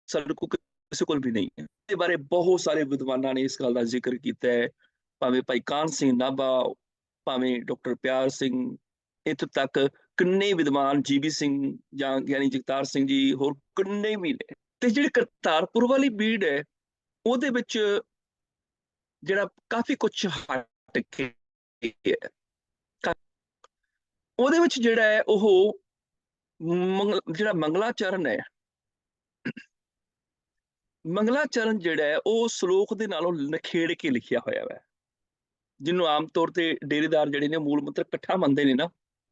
ਸਾਡੇ ਕੋਲ ਕਿਸੇ ਕੋਲ ਵੀ ਨਹੀਂ ਹੈ। ਇਸ ਬਾਰੇ ਬਹੁਤ ਸਾਰੇ ਵਿਦਵਾਨਾਂ ਨੇ ਇਸ ਗੱਲ ਦਾ ਜ਼ਿਕਰ ਕੀਤਾ ਹੈ, ਭਾਵੇਂ ਭਾਈ ਕਾਹਨ ਸਿੰਘ ਨਾਭਾ, ਭਾਵੇਂ ਡਾਕਟਰ ਪਿਆਰ ਸਿੰਘ, ਇੱਥੋਂ ਤੱਕ ਕਿੰਨੇ ਵਿਦਵਾਨ, ਜੀਬੀ ਸਿੰਘ ਜਾਂ ਗਿਆਨੀ ਜਗਤਾਰ ਸਿੰਘ ਜੀ, ਹੋਰ ਕਿੰਨੇ ਵੀ ਨੇ। ਤੇ ਜਿਹੜੀ ਕਰਤਾਰਪੁਰ ਵਾਲੀ ਬੀੜ ਹੈ, ਉਹਦੇ ਵਿੱਚ ਜਿਹੜਾ ਕਾਫੀ ਕੁਛ ਹਟ ਕੇ ਹੈ, ਉਹਦੇ ਵਿੱਚ ਜਿਹੜਾ ਹੈ ਉਹ ਜਿਹੜਾ ਮੰਗਲਾਚਰਨ ਹੈ, ਮੰਗਲਾਚਰਨ ਜਿਹੜਾ ਹੈ ਉਹ ਸ਼ਲੋਕ ਦੇ ਨਾਲੋਂ ਨਖੇੜ ਕੇ ਲਿਖਿਆ ਹੋਇਆ ਹੈ, ਜਿਹਨੂੰ ਆਮ ਤੌਰ ਤੇ ਡੇਰੇਦਾਰ ਜਿਹੜੇ ਨੇ ਮੂਲ ਮੰਤਰ ਇਕੱਠਾ ਮੰਨਦੇ ਨੇ ਨਾ।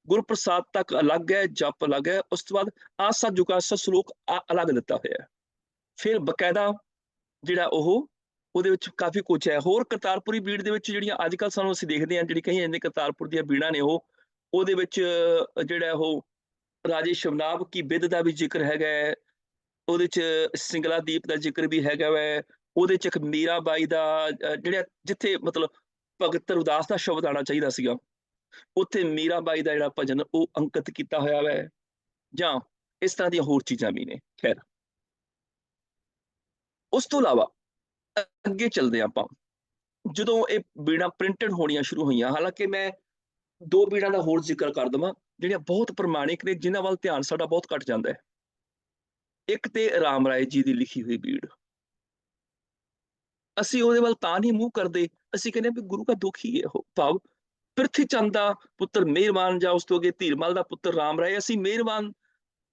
ਗੁਰੂ ਪ੍ਰਸਾਦ ਤੱਕ ਅਲੱਗ ਹੈ, ਜਪ ਅਲੱਗ ਹੈ, ਉਸ ਤੋਂ ਬਾਅਦ ਆਸਾ ਜੁਗਾਸਾ ਸ਼ਲੋਕ ਅਲੱਗ ਦਿੱਤਾ ਹੋਇਆ ਹੈ। ਫਿਰ ਬਕਾਇਦਾ ਜਿਹੜਾ ਉਹਦੇ ਵਿੱਚ ਕਾਫੀ ਕੁਛ ਹੈ। ਹੋਰ ਕਰਤਾਰਪੁਰੀ ਬੀੜ ਦੇ ਵਿੱਚ ਜਿਹੜੀਆਂ ਅੱਜ ਕੱਲ੍ਹ ਸਾਨੂੰ ਅਸੀਂ ਦੇਖਦੇ ਹਾਂ, ਜਿਹੜੀ ਕਹੀਆਂ ਜਾਂਦੀਆਂ ਕਰਤਾਰਪੁਰ ਦੀਆਂ ਬੀੜਾਂ ਨੇ, ਉਹਦੇ ਵਿੱਚ ਜਿਹੜਾ ਉਹ ਰਾਜੇ ਸ਼ਿਵਨਾਭ ਕੀ ਬਿੱਧ ਦਾ ਵੀ ਜ਼ਿਕਰ ਹੈਗਾ ਹੈ, ਉਹਦੇ ਚ ਸਿੰਗਲਾ ਦੀਪ ਦਾ ਜ਼ਿਕਰ ਵੀ ਹੈਗਾ ਵੈ, ਉਹਦੇ ਚ ਇੱਕ ਮੀਰਾਬਾਈ ਦਾ ਜਿਹੜਾ, ਜਿੱਥੇ ਮਤਲਬ ਭਗਤ ਰਵਿਦਾਸ ਦਾ ਸ਼ਬਦ ਆਉਣਾ ਚਾਹੀਦਾ ਸੀਗਾ, ਉੱਥੇ ਮੀਰਾਬਾਈ ਦਾ ਜਿਹੜਾ ਭਜਨ ਉਹ ਅੰਕਿਤ ਕੀਤਾ ਹੋਇਆ ਵੈ, ਜਾਂ ਇਸ ਤਰ੍ਹਾਂ ਦੀਆਂ ਹੋਰ ਚੀਜ਼ਾਂ ਵੀ ਨੇ। ਖੈਰ, ਉਸ ਤੋਂ ਇਲਾਵਾ ਅੱਗੇ ਚੱਲਦੇ ਆਪਾਂ। ਜਦੋਂ ਇਹ ਬੀੜਾਂ ਪ੍ਰਿੰਟਡ ਹੋਣੀਆਂ ਸ਼ੁਰੂ ਹੋਈਆਂ, ਹਾਲਾਂਕਿ ਮੈਂ 2 ਬੀੜਾਂ ਦਾ ਹੋਰ ਜ਼ਿਕਰ ਕਰ ਦੇਵਾਂ। ਜਿਹੜੀਆਂ ਬਹੁਤ ਪ੍ਰਮਾਣਿਕ ਨੇ, ਜਿਨ੍ਹਾਂ ਵੱਲ ਧਿਆਨ ਸਾਡਾ ਬਹੁਤ ਘੱਟ ਜਾਂਦਾ ਹੈ। ਇੱਕ ਤੇ ਰਾਮ ਰਾਏ ਜੀ ਦੀ ਲਿਖੀ ਹੋਈ ਬੀੜ, ਅਸੀਂ ਉਹਦੇ ਵੱਲ ਤਾਂ ਨਹੀਂ ਮੂੰਹ ਕਰਦੇ, ਅਸੀਂ ਕਹਿੰਦੇ ਵੀ ਗੁਰੂ ਦਾ ਦੁੱਖ ਹੀ ਹੈ ਉਹ। ਭਾਵ ਪ੍ਰਿਥੀ ਚੰਦ ਦਾ ਪੁੱਤਰ ਮਿਹਰਬਾਨ, ਜਾਂ ਉਸ ਤੋਂ ਅੱਗੇ ਧੀਰਮਲ ਦਾ ਪੁੱਤਰ ਰਾਮ ਰਾਏ, ਅਸੀਂ ਮਿਹਰਬਾਨ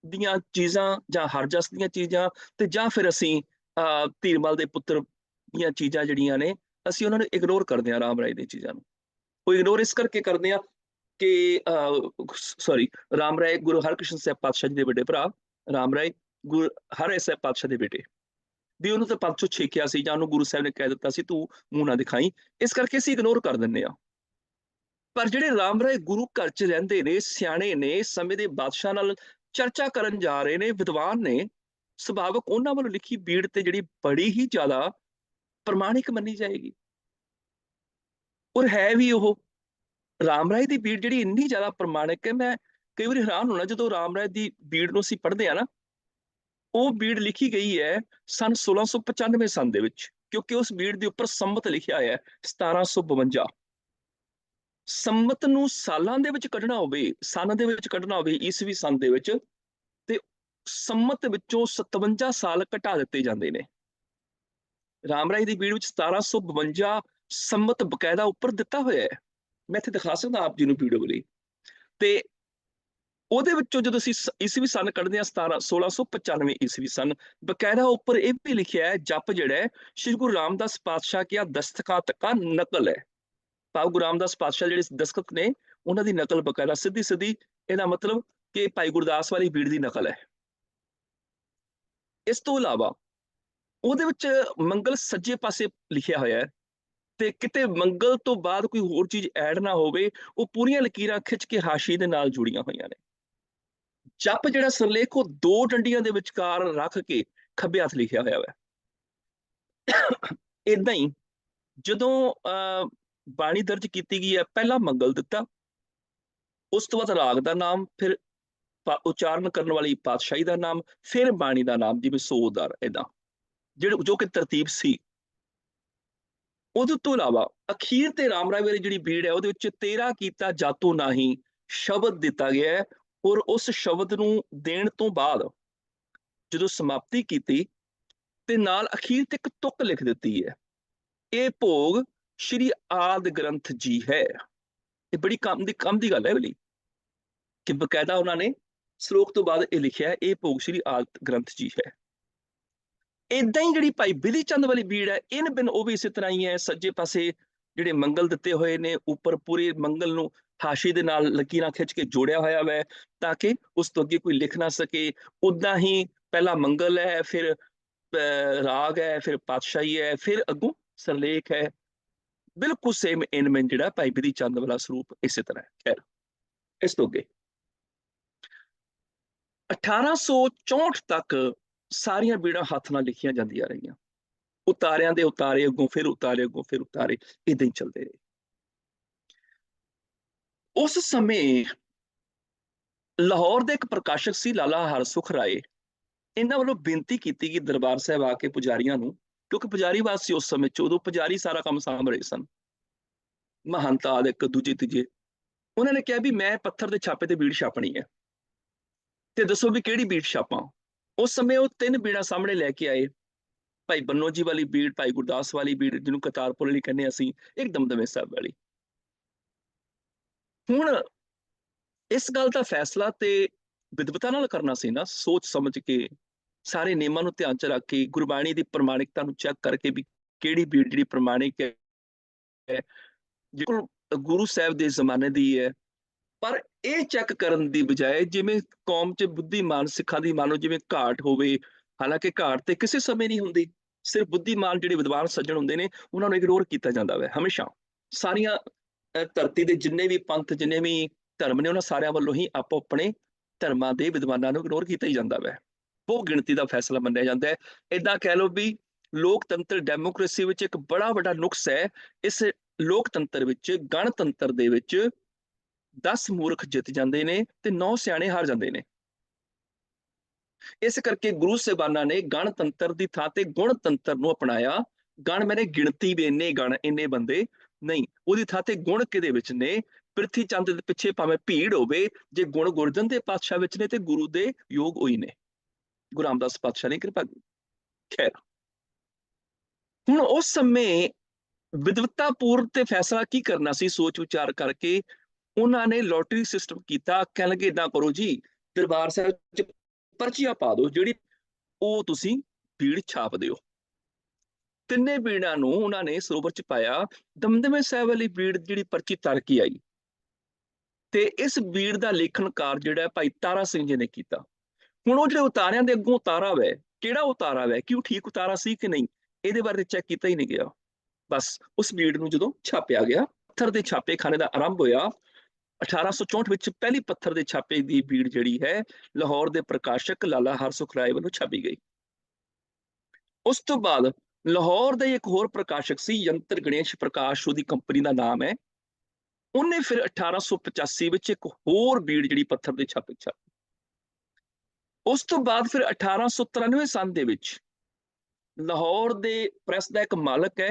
ਦੀਆਂ ਚੀਜ਼ਾਂ ਜਾਂ ਹਰਜਸ ਦੀਆਂ ਚੀਜ਼ਾਂ, ਤੇ ਜਾਂ ਫਿਰ ਅਸੀਂ ਧੀਰਮਲ ਦੇ ਪੁੱਤਰ ਦੀਆਂ ਚੀਜ਼ਾਂ ਜਿਹੜੀਆਂ ਨੇ, ਅਸੀਂ ਉਹਨਾਂ ਨੂੰ ਇਗਨੋਰ ਕਰਦੇ ਹਾਂ। ਰਾਮ ਰਾਏ ਦੀਆਂ ਚੀਜ਼ਾਂ ਨੂੰ ਉਹ ਇਗਨੋਰ ਇਸ ਕਰਕੇ ਕਰਦੇ ਆ ਕਿ ਸੌਰੀ, ਰਾਮ ਰਾਏ ਗੁਰੂ ਹਰਕ੍ਰਿਸ਼ਨ ਸਾਹਿਬ ਪਾਤਸ਼ਾਹ ਜੀ ਦੇ ਵੱਡੇ ਭਰਾ, ਰਾਮ ਰਾਏ ਗੁਰੂ ਹਰਿ ਸਾਹਿਬ ਪਾਤਸ਼ਾਹ ਦੇ ਬੇਟੇ, ਵੀ ਉਹਨੂੰ ਤਾਂ ਪਦ ਚੋਂ ਛੇਕਿਆ ਸੀ, ਜਾਂ ਉਹਨੂੰ ਗੁਰੂ ਸਾਹਿਬ ਨੇ ਕਹਿ ਦਿੱਤਾ ਸੀ ਤੂੰ ਮੂੰਹ ਨਾ ਦਿਖਾਈ, ਇਸ ਕਰਕੇ ਅਸੀਂ ਇਗਨੋਰ ਕਰ ਦਿੰਦੇ ਆ। ਪਰ ਜਿਹੜੇ ਰਾਮ ਰਾਏ ਗੁਰੂ ਘਰ 'ਚ ਰਹਿੰਦੇ ਨੇ, ਸਿਆਣੇ ਨੇ, ਸਮੇਂ ਦੇ ਬਾਦਸ਼ਾਹ ਨਾਲ ਚਰਚਾ ਕਰਨ ਜਾ ਰਹੇ ਨੇ, ਵਿਦਵਾਨ ਨੇ, ਸੁਭਾਵਕ ਉਹਨਾਂ ਵੱਲੋਂ ਲਿਖੀ ਬੀੜ ਤੇ ਜਿਹੜੀ ਬੜੀ ਹੀ ਜ਼ਿਆਦਾ ਪ੍ਰਮਾਣਿਕ ਮੰਨੀ ਜਾਏਗੀ। ਔਰ ਹੈ ਵੀ ਉਹ ਰਾਮ ਰਾਏ ਦੀ ਬੀੜ ਜਿਹੜੀ ਇੰਨੀ ਜ਼ਿਆਦਾ ਪ੍ਰਮਾਣਿਕ ਹੈ, ਮੈਂ ਕਈ ਵਾਰੀ ਹੈਰਾਨ ਹੋਣਾ ਜਦੋਂ ਰਾਮ ਰਾਏ ਦੀ ਬੀੜ ਨੂੰ ਅਸੀਂ ਪੜ੍ਹਦੇ ਆ ਨਾ। ਉਹ ਬੀੜ ਲਿਖੀ ਗਈ ਹੈ ਸਨ 1695 ਸਨ ਦੇ ਵਿੱਚ, ਕਿਉਂਕਿ ਉਸ ਬੀੜ ਦੇ ਉੱਪਰ ਸੰਮਤ ਲਿਖਿਆ ਹੈ 1752। ਸੰਮਤ ਨੂੰ ਸਾਲਾਂ ਦੇ ਵਿੱਚ ਕੱਢਣਾ ਹੋਵੇ, ਸਨ ਦੇ ਵਿੱਚ ਕੱਢਣਾ ਹੋਵੇ, ਈਸਵੀ ਸਨ ਦੇ ਵਿੱਚ, ਤੇ ਸੰਮਤ ਵਿੱਚੋਂ 57 ਸਾਲ ਘਟਾ ਦਿੱਤੇ ਜਾਂਦੇ ਨੇ। ਰਾਮ ਰਾਏ ਦੀ ਬੀੜ ਵਿੱਚ 1752 ਸੰਮਤ ਬਕਾਇਦਾ ਉੱਪਰ ਦਿੱਤਾ ਹੋਇਆ ਹੈ। ਮੈਂ ਇੱਥੇ ਦਿਖਾ ਸਕਦਾ ਆਪ ਜੀ ਨੂੰ ਵੀਡੀਓ ਲਈ। ਤੇ ਉਹਦੇ ਵਿੱਚੋਂ ਜਦੋਂ ਅਸੀਂ ਈਸਵੀ ਸਨ ਕੱਢਦੇ ਹਾਂ 1695 ਈਸਵੀ ਸਨ, ਬਕਾਇਦਾ ਉੱਪਰ ਇਹ ਵੀ ਲਿਖਿਆ ਹੈ, ਜਪ ਜਿਹੜਾ ਹੈ ਸ਼੍ਰੀ ਗੁਰੂ ਰਾਮਦਾਸ ਪਾਤਸ਼ਾਹ ਕੀ ਦਸਤਖਤ ਕਾ ਨਕਲ ਹੈ। ਭਾਵ ਗੁਰੂ ਰਾਮਦਾਸ ਪਾਤਸ਼ਾਹ ਜਿਹੜੇ ਦਸਤਖਤ ਨੇ ਉਹਨਾਂ ਦੀ ਨਕਲ ਬਕਾਇਦਾ ਸਿੱਧੀ ਸਿੱਧੀ, ਇਹਦਾ ਮਤਲਬ ਕਿ ਭਾਈ ਗੁਰਦਾਸ ਵਾਲੀ ਬੀੜ ਦੀ ਨਕਲ ਹੈ। ਇਸ ਤੋਂ ਇਲਾਵਾ ਉਹਦੇ ਵਿੱਚ ਮੰਗਲ ਸੱਜੇ ਪਾਸੇ ਲਿਖਿਆ ਹੋਇਆ ਹੈ, ਤੇ ਕਿਤੇ ਮੰਗਲ ਤੋਂ ਬਾਅਦ ਕੋਈ ਹੋਰ ਚੀਜ਼ ਐਡ ਨਾ ਹੋਵੇ, ਉਹ ਪੂਰੀਆਂ ਲਕੀਰਾਂ ਖਿੱਚ ਕੇ ਹਾਸ਼ੀ ਦੇ ਨਾਲ ਜੁੜੀਆਂ ਹੋਈਆਂ ਨੇ। ਜਪ ਜਿਹੜਾ ਸਿਰਲੇਖ ਉਹ ਦੋ ਡੰਡੀਆਂ ਦੇ ਵਿਚਕਾਰ ਰੱਖ ਕੇ ਖੱਬੇ ਹੱਥ ਲਿਖਿਆ ਹੋਇਆ ਹੈ। ਇਦਾਂ ਹੀ ਜਦੋਂ ਬਾਣੀ ਦਰਜ ਕੀਤੀ ਗਈ ਹੈ, ਪਹਿਲਾ ਮੰਗਲ ਦਿੱਤਾ, ਉਸ ਤੋਂ ਬਾਅਦ ਰਾਗ ਦਾ ਨਾਮ, ਫਿਰ ਉਚਾਰਨ ਕਰਨ ਵਾਲੀ ਪਾਤਸ਼ਾਹੀ ਦਾ ਨਾਮ, ਫਿਰ ਬਾਣੀ ਦਾ ਨਾਮ, ਜਿਵੇਂ ਸੋਦਰ, ਏਦਾਂ ਜੋ ਕਿ ਤਰਤੀਬ ਸੀ। ਉਹਦੇ ਤੋਂ ਇਲਾਵਾ ਅਖੀਰ ਤੇ ਰਾਮ ਰਾਏ ਵਾਲੀ ਜਿਹੜੀ ਬੀੜ ਹੈ ਉਹਦੇ ਵਿੱਚ 13 ਕੀਤਾ ਜਾਤੋ ਨਾਹੀ ਸ਼ਬਦ ਦਿੱਤਾ ਗਿਆ ਹੈ। ਔਰ ਉਸ ਸ਼ਬਦ ਨੂੰ ਦੇਣ ਤੋਂ ਬਾਅਦ ਜਦੋਂ ਸਮਾਪਤੀ ਕੀਤੀ ਤੇ ਨਾਲ ਅਖੀਰ ਤੇ ਇੱਕ ਤੁਕ ਲਿਖ ਦਿੱਤੀ ਹੈ, ਇਹ ਭੋਗ ਸ਼੍ਰੀ ਆਦਿ ਗ੍ਰੰਥ ਜੀ ਹੈ। ਇਹ ਬੜੀ ਕੰਮ ਦੀ ਗੱਲ ਹੈ ਵਾਲੀ, ਕਿ ਬਕਾਇਦਾ ਉਹਨਾਂ ਨੇ ਸ਼ਲੋਕ ਤੋਂ ਬਾਅਦ ਇਹ ਲਿਖਿਆ ਹੈ, ਇਹ ਭੋਗ ਸ਼੍ਰੀ ਆਦਿ ਗ੍ਰੰਥ ਜੀ ਹੈ। ਏਦਾਂ ਹੀ ਜਿਹੜੀ ਭਾਈ ਬਿਧੀ ਚੰਦ ਵਾਲੀ ਬੀੜ ਹੈ, ਇਨ ਬਿਨ ਉਹ ਵੀ ਇਸੇ ਤਰ੍ਹਾਂ ਹੀ ਹੈ। ਸੱਜੇ ਪਾਸੇ ਜਿਹੜੇ ਮੰਗਲ ਦਿੱਤੇ ਹੋਏ ਨੇ, ਉੱਪਰ ਪੂਰੇ ਮੰਗਲ ਨੂੰ ਹਾਸ਼ੀ ਦੇ ਨਾਲ ਲਕੀਰਾਂ ਖਿੱਚ ਕੇ ਜੋੜਿਆ ਹੋਇਆ ਵੈ, ਤਾਂ ਕਿ ਉਸ ਤੋਂ ਅੱਗੇ ਕੋਈ ਲਿਖ ਨਾ ਸਕੇ। ਉਦਾਂ ਹੀ ਪਹਿਲਾ ਮੰਗਲ ਹੈ, ਫਿਰ ਰਾਗ ਹੈ, ਫਿਰ ਪਾਤਸ਼ਾਹੀ ਹੈ, ਫਿਰ ਅੱਗੋਂ ਸਰਲੇਖ ਹੈ। ਬਿਲਕੁਲ ਸੇਮ ਇਨਮੈਨ ਜਿਹੜਾ ਭਾਈ ਬਿਧੀ ਚੰਦ ਵਾਲਾ ਸਰੂਪ ਇਸੇ ਤਰ੍ਹਾਂ ਹੈ। ਖੈਰ, ਇਸ ਤੋਂ ਅੱਗੇ 1864 ਤੱਕ ਸਾਰੀਆਂ ਬੀੜਾਂ ਹੱਥ ਨਾਲ ਲਿਖੀਆਂ ਜਾਂਦੀਆਂ ਰਹੀਆਂ। ਉਤਾਰਿਆਂ ਦੇ ਉਤਾਰੇ, ਅੱਗੋਂ ਫਿਰ ਉਤਾਰੇ, ਅੱਗੋਂ ਫਿਰ ਉਤਾਰੇ, ਏਦਾਂ ਹੀ ਚੱਲਦੇ ਰਹੇ। ਉਸ ਸਮੇਂ ਲਾਹੌਰ ਦੇ ਇੱਕ ਪ੍ਰਕਾਸ਼ਕ ਸੀ ਲਾਲਾ ਹਰਸੁਖ ਰਾਏ, ਇਹਨਾਂ ਵੱਲੋਂ ਬੇਨਤੀ ਕੀਤੀ ਕਿ ਦਰਬਾਰ ਸਾਹਿਬ ਆ ਕੇ ਪੁਜਾਰੀਆਂ ਨੂੰ, ਕਿਉਂਕਿ ਪੁਜਾਰੀਵਾਦ ਸੀ ਉਸ ਸਮੇਂ 'ਚ, ਉਦੋਂ ਪੁਜਾਰੀ ਸਾਰਾ ਕੰਮ ਸਾਂਭ ਰਹੇ ਸਨ, ਮਹੰਤ ਆਦਿ ਇੱਕ ਦੂਜੇ ਤੀਜੇ। ਉਹਨਾਂ ਨੇ ਕਿਹਾ ਵੀ ਮੈਂ ਪੱਥਰ ਦੇ ਛਾਪੇ ਤੇ ਬੀੜ ਛਾਪਣੀ ਹੈ, ਤੇ ਦੱਸੋ ਵੀ ਕਿਹੜੀ ਬੀੜ ਛਾਪਾਂ। ਉਸ ਸਮੇਂ ਉਹ 3 ਬੀੜਾਂ ਸਾਹਮਣੇ ਲੈ ਕੇ ਆਏ, ਭਾਈ ਬੰਨੋ ਜੀ ਵਾਲੀ ਬੀੜ, ਭਾਈ ਗੁਰਦਾਸ ਵਾਲੀ ਬੀੜ, ਜਿਹਨੂੰ ਕਰਤਾਰਪੁਰ ਵਾਲੀ ਕਹਿੰਦੇ ਅਸੀਂ, ਇੱਕ ਦਮਦਮੇ ਸਾਹਿਬ ਵਾਲੀ। ਹੁਣ ਇਸ ਗੱਲ ਦਾ ਫੈਸਲਾ ਤੇ ਵਿਦਵਤਾ ਨਾਲ ਕਰਨਾ ਸੀ ਨਾ, ਸੋਚ ਸਮਝ ਕੇ, ਸਾਰੇ ਨਿਯਮਾਂ ਨੂੰ ਧਿਆਨ 'ਚ ਰੱਖ ਕੇ, ਗੁਰਬਾਣੀ ਦੀ ਪ੍ਰਮਾਣਿਕਤਾ ਨੂੰ ਚੈੱਕ ਕਰਕੇ ਵੀ ਕਿਹੜੀ ਬੀੜ ਜਿਹੜੀ ਪ੍ਰਮਾਣਿਕ ਹੈ, ਗੁਰੂ ਸਾਹਿਬ ਦੇ ਜ਼ਮਾਨੇ ਦੀ ਹੈ। ਪਰ ਇਹ ਚੈੱਕ ਕਰਨ ਦੀ ਬਜਾਏ, ਜਿਵੇਂ ਕੌਮ 'ਚ ਬੁੱਧੀਮਾਨ ਸਿੱਖਾਂ ਦੀ ਮੰਨ ਲਓ ਜਿਵੇਂ ਘਾਟ ਹੋਵੇ, ਹਾਲਾਂਕਿ ਘਾਟ ਤੇ ਕਿਸੇ ਸਮੇਂ ਨਹੀਂ ਹੁੰਦੀ, ਸਿਰਫ ਬੁੱਧੀਮਾਨ ਜਿਹੜੇ ਵਿਦਵਾਨ ਸੱਜਣ ਹੁੰਦੇ ਨੇ ਉਹਨਾਂ ਨੂੰ ਇਗਨੋਰ ਕੀਤਾ ਜਾਂਦਾ ਹੈ ਹਮੇਸ਼ਾ। ਸਾਰੀਆਂ ਧਰਤੀ ਦੇ ਜਿੰਨੇ ਵੀ ਪੰਥ, ਜਿੰਨੇ ਵੀ ਧਰਮ ਨੇ, ਉਹਨਾਂ ਸਾਰਿਆਂ ਵੱਲੋਂ ਹੀ ਆਪੋ ਆਪਣੇ ਧਰਮਾਂ ਦੇ ਵਿਦਵਾਨਾਂ ਨੂੰ ਇਗਨੋਰ ਕੀਤਾ ਹੀ ਜਾਂਦਾ ਹੈ। ਬਹੁ ਗਿਣਤੀ ਦਾ ਫੈਸਲਾ ਮੰਨਿਆ ਜਾਂਦਾ ਹੈ। ਏਦਾਂ ਕਹਿ ਲਓ ਵੀ ਲੋਕਤੰਤਰ ਡੈਮੋਕ੍ਰੇਸੀ ਵਿੱਚ ਇੱਕ ਬੜਾ ਵੱਡਾ ਨੁਕਸ ਹੈ। ਇਸ ਲੋਕਤੰਤਰ ਵਿੱਚ, ਗਣਤੰਤਰ ਦੇ ਵਿੱਚ 10 ਮੂਰਖ ਜਿੱਤ ਜਾਂਦੇ ਨੇ ਤੇ 9 ਸਿਆਣੇ ਹਾਰ ਜਾਂਦੇ ਨੇ। ਇਸ ਕਰਕੇ ਗੁਰੂ ਸਾਹਿਬਾਨਾਂ ਨੇ ਗਣਤੰਤਰ ਦੀ ਥਾਂ ਤੇ ਗੁਣਤੰਤਰ ਨੂੰ ਅਪਣਾਇਆ। ਗਣ ਮੈਨੇ ਗਿਣਤੀ ਵੀ, ਇੰਨੇ ਗਣ, ਇੰਨੇ ਬੰਦੇ ਨਹੀਂ, ਉਹਦੀ ਥਾਂ ਤੇ ਗੁਣ ਕਿਹਦੇ ਵਿੱਚ ਨੇ, ਪ੍ਰਿਥੀ ਚੰਦ ਦੇ ਪਿੱਛੇ ਭਾਵੇਂ ਭੀੜ ਹੋਵੇ, ਜੇ ਗੁਣ ਗੁਰਜਨ ਦੇ ਪਾਤਸ਼ਾਹ ਵਿੱਚ ਨੇ ਤੇ ਗੁਰੂ ਦੇ ਯੋਗ ਹੋਈ ਨੇ, ਗੁਰੂ ਰਾਮਦਾਸ ਪਾਤਸ਼ਾਹ ਨੇ ਕਿਰਪਾ ਕੀਤੀ। ਖੈਰ, ਹੁਣ ਉਸ ਸਮੇਂ ਵਿਦਵਤਾਪੂਰਨ ਤੇ ਫੈਸਲਾ ਕੀ ਕਰਨਾ ਸੀ, ਸੋਚ ਵਿਚਾਰ ਕਰਕੇ ਉਹਨਾਂ ਨੇ ਲੋਟਰੀ ਸਿਸਟਮ ਕੀਤਾ। ਕਹਿਣ ਲੱਗੇ ਏਦਾਂ ਕਰੋ ਜੀ, ਦਰਬਾਰ ਸਾਹਿਬ ਚ ਪਰਚੀਆਂ ਪਾ ਦਿਓ, ਜਿਹੜੀ ਉਹ ਤੁਸੀਂ ਬੀੜ ਛਾਪ ਦਿਓ। ਤਿੰਨੇ ਬੀੜਾਂ ਨੂੰ ਉਹਨਾਂ ਨੇ ਸਰੋਵਰ ਚ ਪਾਇਆ। ਦਮਦਮੇ ਸਾਹਿਬ ਵਾਲੀ ਬੀੜ ਜਿਹੜੀ ਪਰਚੀ ਤਰ ਕੇ ਆਈ, ਤੇ ਇਸ ਬੀੜ ਦਾ ਲੇਖਨਕਾਰ ਜਿਹੜਾ ਭਾਈ ਤਾਰਾ ਸਿੰਘ ਜੀ ਨੇ ਕੀਤਾ। ਹੁਣ ਉਹ ਜਿਹੜੇ ਉਤਾਰਿਆਂ ਦੇ ਅੱਗੋਂ ਉਤਾਰਾ ਵੈ, ਕਿਹੜਾ ਉਤਾਰਾ ਵੈ, ਕਿ ਉਹ ਠੀਕ ਉਤਾਰਾ ਸੀ ਕਿ ਨਹੀਂ, ਇਹਦੇ ਬਾਰੇ ਚੈੱਕ ਕੀਤਾ ਹੀ ਨਹੀਂ ਗਿਆ। ਬਸ ਉਸ ਬੀੜ ਨੂੰ ਜਦੋਂ ਛਾਪਿਆ ਗਿਆ, ਪੱਥਰ ਦੇ ਛਾਪੇਖਾਨੇ ਦਾ ਆਰੰਭ ਹੋਇਆ। 1864 ਵਿੱਚ ਪਹਿਲੀ ਪੱਥਰ ਦੇ ਛਾਪੇ ਦੀ ਬੀੜ ਜਿਹੜੀ ਹੈ, ਲਾਹੌਰ ਦੇ ਪ੍ਰਕਾਸ਼ਕ ਲਾਲਾ ਹਰਸੁਖ ਰਾਏ ਵੱਲੋਂ ਛਾਪੀ ਗਈ। ਉਸ ਤੋਂ ਬਾਅਦ ਲਾਹੌਰ ਦਾ ਇੱਕ ਹੋਰ ਪ੍ਰਕਾਸ਼ਕ ਸੀ, ਯੰਤਰ ਗਣੇਸ਼ ਪ੍ਰਕਾਸ਼ ਉਹਦੀ ਕੰਪਨੀ ਦਾ ਨਾਮ ਹੈ। ਉਹਨੇ ਫਿਰ 1885 ਵਿੱਚ ਇੱਕ ਹੋਰ ਬੀੜ ਜਿਹੜੀ ਪੱਥਰ ਦੇ ਛਾਪੇ ਛਾਪੀ। ਉਸ ਤੋਂ ਬਾਅਦ ਫਿਰ 1893 ਸੰਨ ਦੇ ਵਿੱਚ ਲਾਹੌਰ ਦੇ ਪ੍ਰੈਸ ਦਾ ਇੱਕ ਮਾਲਕ ਹੈ,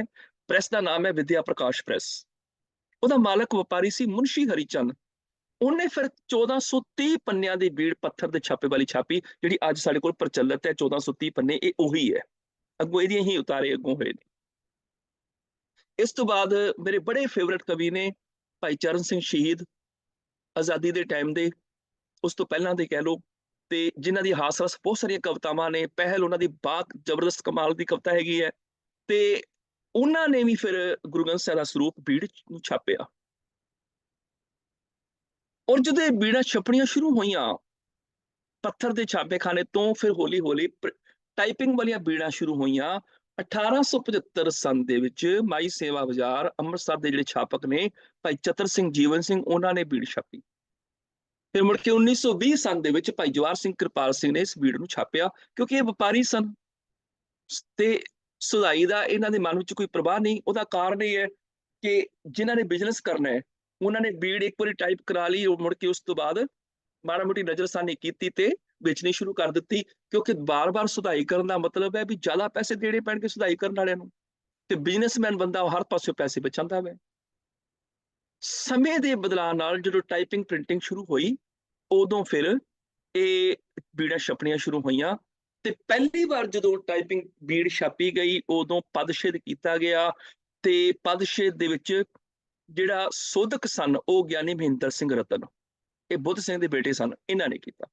ਪ੍ਰੈਸ ਦਾ ਨਾਮ ਹੈ ਵਿਦਿਆ ਪ੍ਰਕਾਸ਼ ਪ੍ਰੈਸ। ਉਹਦਾ ਮਾਲਕ ਵਪਾਰੀ ਸੀ ਮੁਨਸ਼ੀ ਹਰੀਚੰਦ। ਉਹਨੇ ਫਿਰ 1430 ਪੰਨਿਆਂ ਦੀ ਬੀੜ ਪੱਥਰ ਦੇ ਛਾਪੇ ਵਾਲੀ ਛਾਪੀ, ਜਿਹੜੀ ਅੱਜ ਸਾਡੇ ਕੋਲ ਪ੍ਰਚਲਿਤ ਹੈ। 1430 ਪੰਨੇ ਇਹ ਉਹੀ ਹੈ, ਅੱਗੋਂ ਇਹਦੀਆਂ ਹੀ ਉਤਾਰੇ ਅੱਗੋਂ ਹੋਏ ਨੇ। ਇਸ ਤੋਂ ਬਾਅਦ ਮੇਰੇ ਬੜੇ ਫੇਵਰਟ ਕਵੀ ਨੇ ਭਾਈ ਚਰਨ ਸਿੰਘ ਸ਼ਹੀਦ, ਆਜ਼ਾਦੀ ਦੇ ਟਾਈਮ ਦੇ, ਉਸ ਤੋਂ ਪਹਿਲਾਂ ਦੇ ਕਹਿ ਲਓ, ਤੇ ਜਿਨ੍ਹਾਂ ਦੀ ਹਾਸ ਰਸ ਬਹੁਤ ਸਾਰੀਆਂ ਕਵਿਤਾਵਾਂ ਨੇ। ਪਹਿਲ ਉਹਨਾਂ ਦੀ ਬਾਤ ਜ਼ਬਰਦਸਤ ਕਮਾਲ ਦੀ ਕਵਿਤਾ ਹੈਗੀ ਹੈ, ਤੇ ਉਹਨਾਂ ਨੇ ਵੀ ਫਿਰ ਗੁਰੂ ਗ੍ਰੰਥ ਸਾਹਿਬ ਦਾ ਸਰੂਪ ਬੀੜ ਨੂੰ ਛਾਪਿਆ। ਔਰ ਜਦੋਂ ਇਹ ਬੀੜਾਂ ਛਪਣੀਆਂ ਸ਼ੁਰੂ ਹੋਈਆਂ ਪੱਥਰ ਦੇ ਛਾਪੇਖਾਨੇ ਤੋਂ, ਫਿਰ ਹੌਲੀ ਹੌਲੀ ਟਾਈਪਿੰਗ ਵਾਲੀਆਂ ਬੀੜਾਂ ਸ਼ੁਰੂ ਹੋਈਆਂ। 1875 ਸੰਨ ਦੇ ਵਿੱਚ ਮਾਈ ਸੇਵਾ ਬਾਜ਼ਾਰ ਅੰਮ੍ਰਿਤਸਰ ਦੇ ਜਿਹੜੇ ਛਾਪਕ ਨੇ ਭਾਈ ਚਤਰ ਸਿੰਘ ਜੀਵਨ ਸਿੰਘ, ਉਹਨਾਂ ਨੇ ਬੀੜ ਛਾਪੀ। ਫਿਰ ਮੁੜ ਕੇ 1920 ਸੰਨ ਦੇ ਵਿੱਚ ਭਾਈ ਜਵਾਹਰ ਸਿੰਘ ਕਿਰਪਾਲ ਸਿੰਘ ਨੇ ਇਸ ਬੀੜ ਨੂੰ ਛਾਪਿਆ, ਕਿਉਂਕਿ ਇਹ ਵਪਾਰੀ ਸਨ ਤੇ ਸੁਧਾਈ ਦਾ ਇਹਨਾਂ ਦੇ ਮਨ ਵਿੱਚ ਕੋਈ ਪ੍ਰਵਾਹ ਨਹੀਂ। ਉਹਦਾ ਕਾਰਨ ਇਹ ਹੈ ਕਿ ਜਿਨ੍ਹਾਂ ਨੇ ਬਿਜ਼ਨਸ ਕਰਨਾ ਹੈ, ਉਹਨਾਂ ਨੇ ਬੀੜ ਇੱਕ ਵਾਰੀ ਟਾਈਪ ਕਰਾ ਲਈ, ਉਹ ਮੁੜ ਕੇ ਉਸ ਤੋਂ ਬਾਅਦ ਮਾੜਾ ਮੋਟੀ ਨਜ਼ਰਸਾਨੀ ਕੀਤੀ ਤੇ ਵੇਚਣੀ ਸ਼ੁਰੂ ਕਰ ਦਿੱਤੀ, ਕਿਉਂਕਿ ਬਾਰ-ਬਾਰ ਸੁਧਾਈ ਕਰਨ ਦਾ ਮਤਲਬ ਹੈ ਵੀ ਜ਼ਿਆਦਾ ਪੈਸੇ ਦੇਣੇ ਪੈਣਗੇ ਸੁਧਾਈ ਕਰਨ ਵਾਲਿਆਂ ਨੂੰ, ਤੇ ਬਿਜ਼ਨਸਮੈਨ ਬੰਦਾ ਹਰ ਪਾਸਿਓਂ ਪੈਸੇ ਬਚਾਉਂਦਾ ਹੈ। ਸਮੇਂ ਦੇ ਬਦਲਾਅ ਨਾਲ ਜਦੋਂ ਟਾਈਪਿੰਗ ਪ੍ਰਿੰਟਿੰਗ ਸ਼ੁਰੂ ਹੋਈ, ਉਦੋਂ ਫਿਰ ਇਹ ਬੀੜਾਂ ਛਪਣੀਆਂ ਸ਼ੁਰੂ ਹੋਈਆਂ। ਤੇ ਪਹਿਲੀ ਵਾਰ ਜਦੋਂ ਟਾਈਪਿੰਗ ਬੀੜ ਛਾਪੀ ਗਈ, ਉਦੋਂ ਪਦਛੇਦ ਕੀਤਾ ਗਿਆ, ਤੇ ਪਦਛੇਦ ਦੇ ਵਿੱਚ ਜਿਹੜਾ ਸੋਧਕ ਸਨ ਉਹ ਗਿਆਨੀ ਮਹਿੰਦਰ ਸਿੰਘ ਰਤਨ, ਇਹ ਬੁੱਧ ਸਿੰਘ ਦੇ ਬੇਟੇ ਸਨ, ਇਹਨਾਂ ਨੇ ਕੀਤਾ।